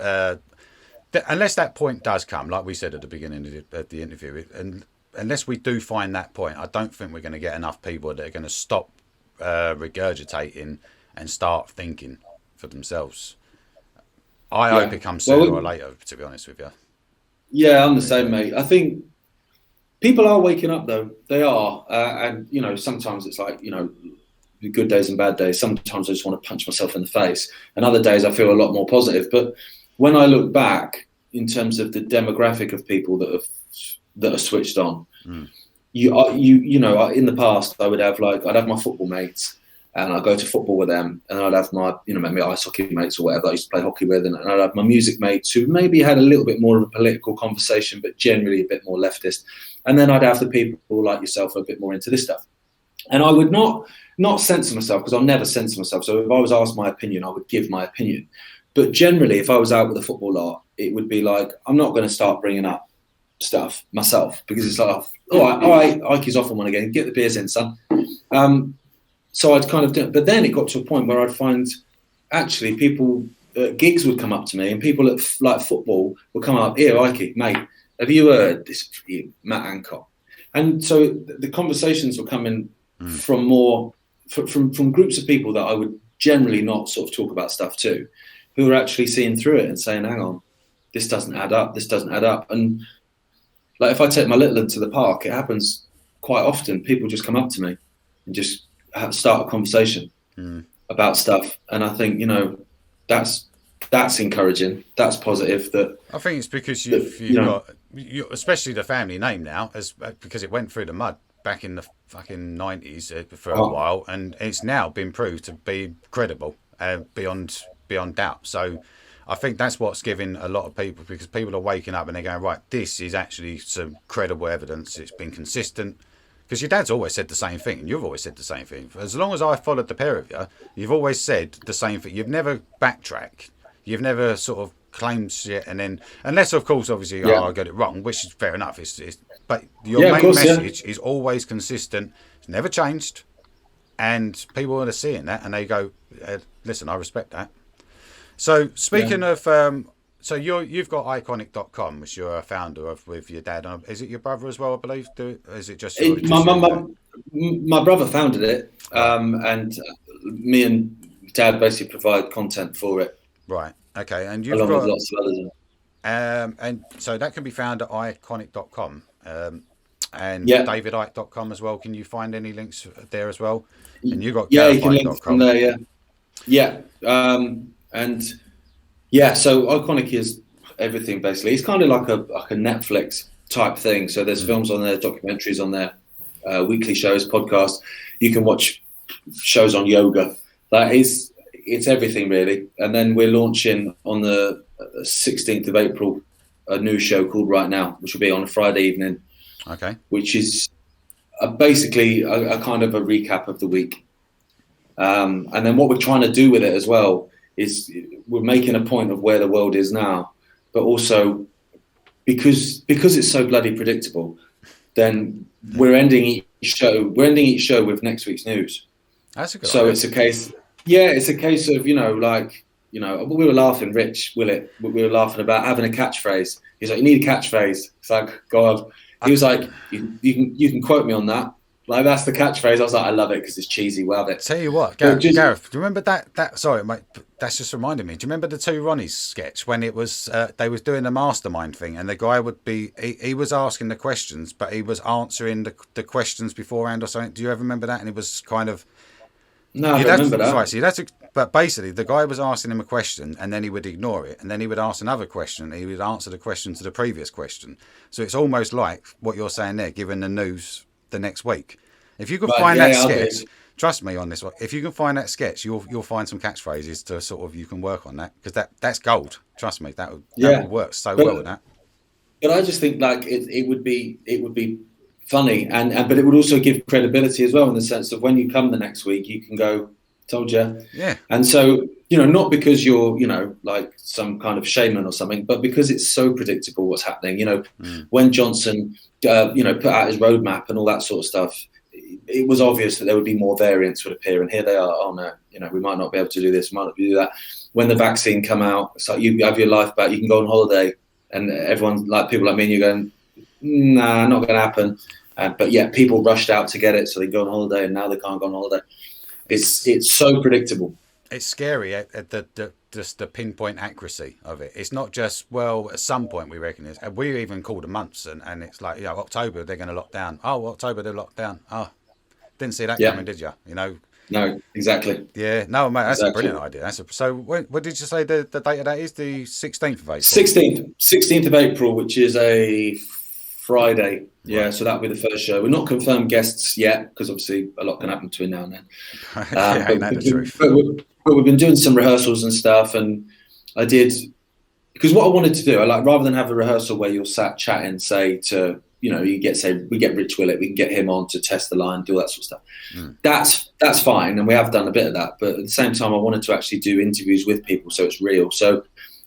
S1: unless that point does come, like we said at the beginning of the interview, and unless we do find that point, I don't think we're going to get enough people that are going to stop regurgitating and start thinking for themselves. I hope it comes sooner or later, to be honest with you.
S2: Yeah, I'm the same, mate. I think people are waking up, though. They are. And, sometimes it's like, good days and bad days. Sometimes I just want to punch myself in the face. And other days I feel a lot more positive. But when I look back in terms of the demographic of people that are switched on, in the past I'd have my football mates, and I'd go to football with them, and I'd have my, maybe ice hockey mates or whatever I used to play hockey with, and I'd have my music mates who maybe had a little bit more of a political conversation, but generally a bit more leftist. And then I'd have the people like yourself a bit more into this stuff. And I would not censor myself, because I'll never censor myself. So if I was asked my opinion, I would give my opinion. But generally, if I was out with a football lot, it would be like, I'm not going to start bringing up stuff myself, because it's like, all right, Icke's off on one again, get the beers in, son. So I'd kind of do it. But then it got to a point where I'd find actually people, gigs would come up to me, and people at like football would come up, here, Icke, mate, have you heard this, Matt Hancock? And so the conversations were coming from from groups of people that I would generally not sort of talk about stuff to, who were actually seeing through it and saying, hang on, this doesn't add up. And like, if I take my little one to the park, it happens quite often. People just come up to me and just start a conversation about stuff. And I think, that's encouraging. That's positive. That
S1: I think it's because you've got, especially the family name now, because it went through the mud back in the fucking 90s for a while, and it's now been proved to be credible beyond doubt. So I think that's what's giving a lot of people, because people are waking up and they're going, right, this is actually some credible evidence. It's been consistent. Because your dad's always said the same thing, and you've always said the same thing. As long as I followed the pair of you, you've always said the same thing. You've never backtracked. You've never sort of claimed shit, and then, unless of course, obviously, I got it wrong, which is fair enough. But your main message is always consistent. It's never changed, and people are seeing that, and they go, "Listen, I respect that." So speaking of, so you've got iconic.com, which you're a founder of with your dad. Is it your brother as well, I believe? Is it just
S2: my brother founded it, and me and Dad basically provide content for it.
S1: Right. Okay. And you've
S2: along
S1: got
S2: with lots of others.
S1: and so that can be found at iconic.com, and
S2: Yeah.
S1: davidicke.com as well. Can you find any links there as well? And you got
S2: you can link
S1: garethicke.com
S2: from there. And yeah, so Iconic is everything basically. It's kind of like a Netflix type thing. So there's films on there, documentaries on there, weekly shows, podcasts. You can watch shows on yoga. It's everything really. And then we're launching on the 16th of April a new show called Right Now, which will be on a Friday evening.
S1: Okay.
S2: Which is basically a kind of a recap of the week. And then what we're trying to do with it as well is we're making a point of where the world is now, but also because it's so bloody predictable, then we're ending each show with next week's news.
S1: That's a good
S2: So
S1: idea.
S2: it's a case of, we were laughing, Rich Willett, we were laughing about having a catchphrase. He's like, you need a catchphrase. It's like, God, he was like, you can quote me on that. Like, that's the catchphrase. I was like, I love it because it's cheesy. Well, it.
S1: Tell you what,
S2: But just,
S1: Gareth, do you remember that? Sorry, mate, that's just reminded me. Do you remember the two Ronnies sketch when it was they was doing the mastermind thing, and the guy would be he was asking the questions, but he was answering the questions beforehand or something. Do you ever remember that? And it was kind of
S2: no, I don't remember that.
S1: Right, see, but basically the guy was asking him a question, and then he would ignore it, and then he would ask another question, and he would answer the question to the previous question. So it's almost like what you're saying there, giving the news the next week. If you can find that sketch, trust me on this one. If you can find that sketch, you'll find some catchphrases to sort of you can work on that, because that's gold. Trust me, that would work so well with that.
S2: But I just think like it would be funny, and but it would also give credibility as well, in the sense of when you come the next week, you can go, told you.
S1: Yeah.
S2: And so, not because you're, like some kind of shaman or something, but because it's so predictable what's happening. When Johnson, put out his roadmap and all that sort of stuff, it was obvious that there would be more variants would appear. And here they are. Oh no, we might not be able to do this. We might not be able to do that. When the vaccine come out, it's like you have your life back. You can go on holiday, and everyone, like people like me, and you're going, nah, not going to happen. But yeah, people rushed out to get it, so they go on holiday, and now they can't go on holiday. It's so predictable.
S1: It's scary at the pinpoint accuracy of it. It's not just, well, at some point we reckon it's. We even called the months, and it's like, October they're going to lock down. Oh, October they're locked down. Oh, didn't see that coming, did you?
S2: No, exactly.
S1: Yeah, no, mate, that's a brilliant idea. So, what did you say the date of that is? The 16th of April.
S2: 16th of April, which is a Friday. Yeah, so that'll be the first show. We're not confirmed guests yet, because obviously a lot can happen between now and then. But we've been doing some rehearsals and stuff, and I did, because what I wanted to do, rather than have a rehearsal where you're sat chatting, say to, we get Rich Willett, we can get him on to test the line, do all that sort of stuff. That's fine, and we have done a bit of that. But at the same time, I wanted to actually do interviews with people, so it's real. So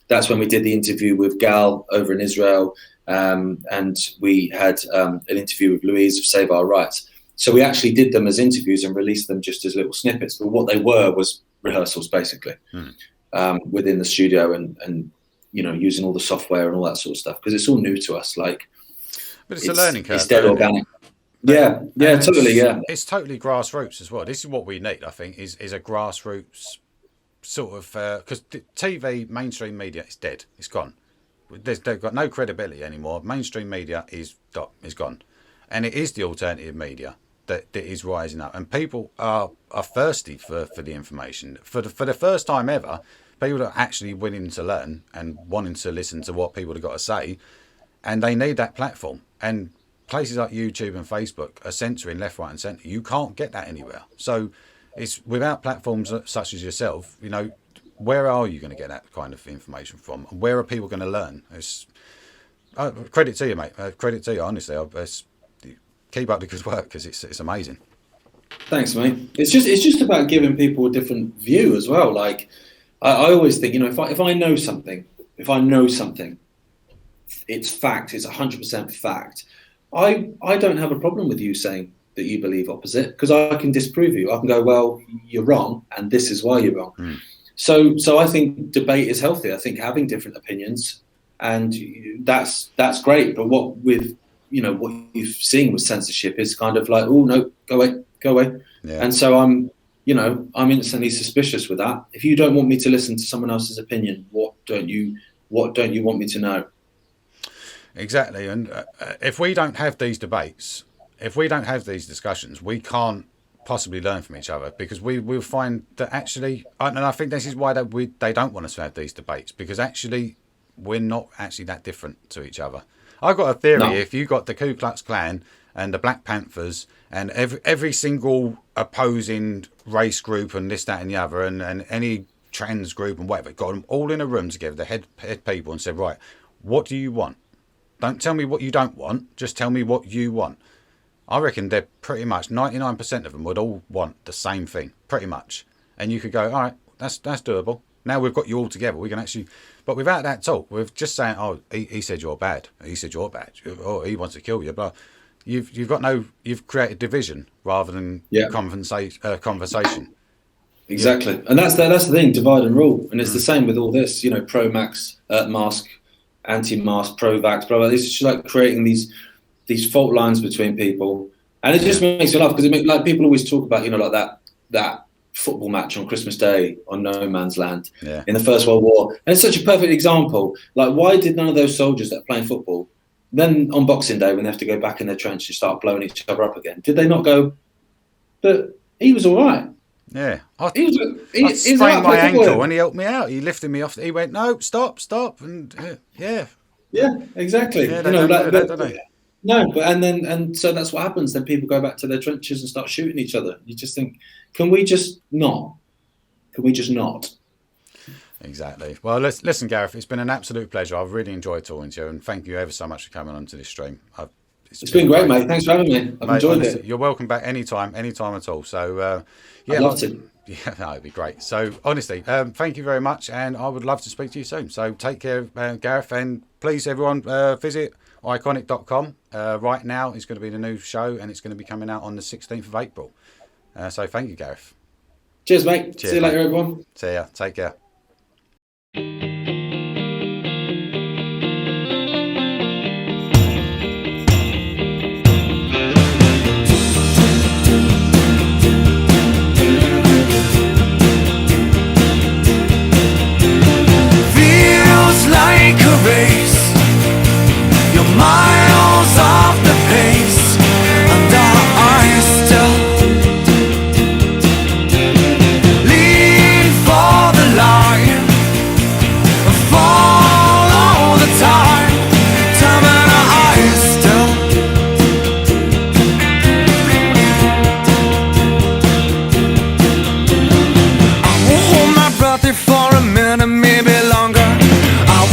S2: that's when we did the interview with Gal over in Israel, and we had an interview with Louise of Save Our Rights. So we actually did them as interviews and released them just as little snippets. But what they were was rehearsals, basically, within the studio, and using all the software and all that sort of stuff, because it's all new to us. But
S1: it's a learning curve.
S2: It's dead organic. Yeah, totally. Yeah,
S1: it's totally grassroots as well. This is what we need, I think, is a grassroots sort of, because TV, mainstream media, is dead. It's gone. They've got no credibility anymore. Mainstream media is gone, and it is the alternative media that is rising up, and people are thirsty for the information. For the first time ever, people are actually willing to learn and wanting to listen to what people have got to say, and they need that platform. And places like YouTube and Facebook are censoring left, right, and centre. You can't get that anywhere. So it's without platforms such as yourself. Where are you going to get that kind of information from? Where are people going to learn? Credit to you, mate. Credit to you, honestly. Keep up the good work, because it's amazing.
S2: Thanks, mate. It's just about giving people a different view as well. Like I always think, if I know something, it's fact. It's 100% fact. I don't have a problem with you saying that you believe opposite, because I can disprove you. I can go, well, you're wrong, and this is why you're wrong. So I think debate is healthy. I think having different opinions, and that's great. But what you're seeing with censorship is kind of like, oh no, go away. Yeah. And so I'm instantly suspicious with that. If you don't want me to listen to someone else's opinion, what don't you want me to know?
S1: Exactly. And if we don't have these debates, if we don't have these discussions, we can't possibly learn from each other, because we'll find that actually, and I think this is why they don't want us to have these debates, because actually we're not actually that different to each other. I've got a theory. No. If you got the Ku Klux Klan and the Black Panthers and every single opposing race group and this, that and the other, and any trans group and whatever, got them all in a room together, the head people, and said, right, what do you want? Don't tell me what you don't want, just tell me what you want. I reckon they're pretty much 99% of them would all want the same thing, pretty much. And you could go, all right, that's doable. Now we've got you all together. We can actually, but without that talk, we're just saying, oh, he said you're bad. He said you're bad. Oh, he wants to kill you. But you've created division rather than conversation.
S2: Exactly, yeah. And that's the thing, divide and rule. And it's the same with all this, pro-max, mask, anti-mask, pro-vax, blah, blah. It's just like creating these fault lines between people, And it just makes me laugh, because like people always talk about, like that football match on Christmas Day on no man's land in the First World War. And it's such a perfect example. Like, why did none of those soldiers that are playing football, then on Boxing Day, when they have to go back in their trench and start blowing each other up again, did they not go, but he was all right?
S1: Yeah. I
S2: sprained
S1: my ankle and he helped me out. He lifted me off. He went, no, stop. And
S2: Yeah, exactly.
S1: Yeah,
S2: No, but and so that's what happens. Then people go back to their trenches and start shooting each other. You just think, can we just not? Can we just not?
S1: Exactly. Well, listen, Gareth, it's been an absolute pleasure. I've really enjoyed talking to you, and thank you ever so much for coming onto this stream.
S2: It's been great, mate. Thanks for having me. I've enjoyed it.
S1: You're welcome back anytime at all. So,
S2: I'd love to.
S1: Yeah, no, it'd be great. So, honestly, thank you very much, and I would love to speak to you soon. So, take care, Gareth, and please, everyone, visit iconic.com. Right now, it's going to be the new show, and it's going to be coming out on the 16th of April. So, thank you, Gareth.
S2: Cheers, mate. See you later, everyone.
S1: See ya. Take care.
S3: Like a race, you're miles off the pace, and I still lean for the line, fall all the time, and I still I won't hold my breath for a minute, maybe longer.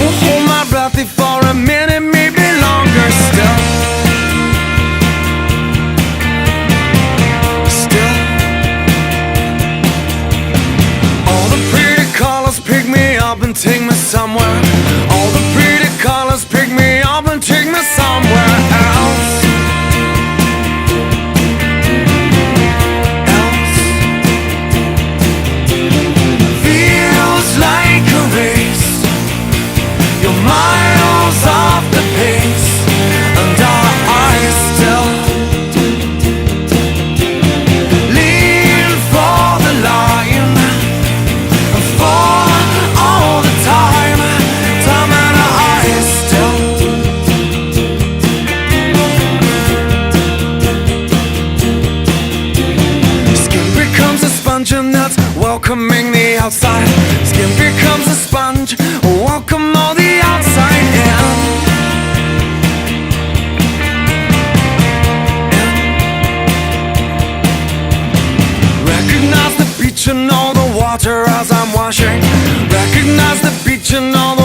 S3: Hold my breath for a minute, maybe longer still. All the pretty colors pick me up and take me somewhere. All the pretty colors pick me up and take me somewhere else. Feels like a race. You're miles off the pace, and I still lean for the line, fall all the time, and I still skin becomes a sponge, and that's welcoming the outside. Skin becomes a sponge, welcome all the outside in. Recognize the beach and all the water as I'm washing. Recognize the beach and all the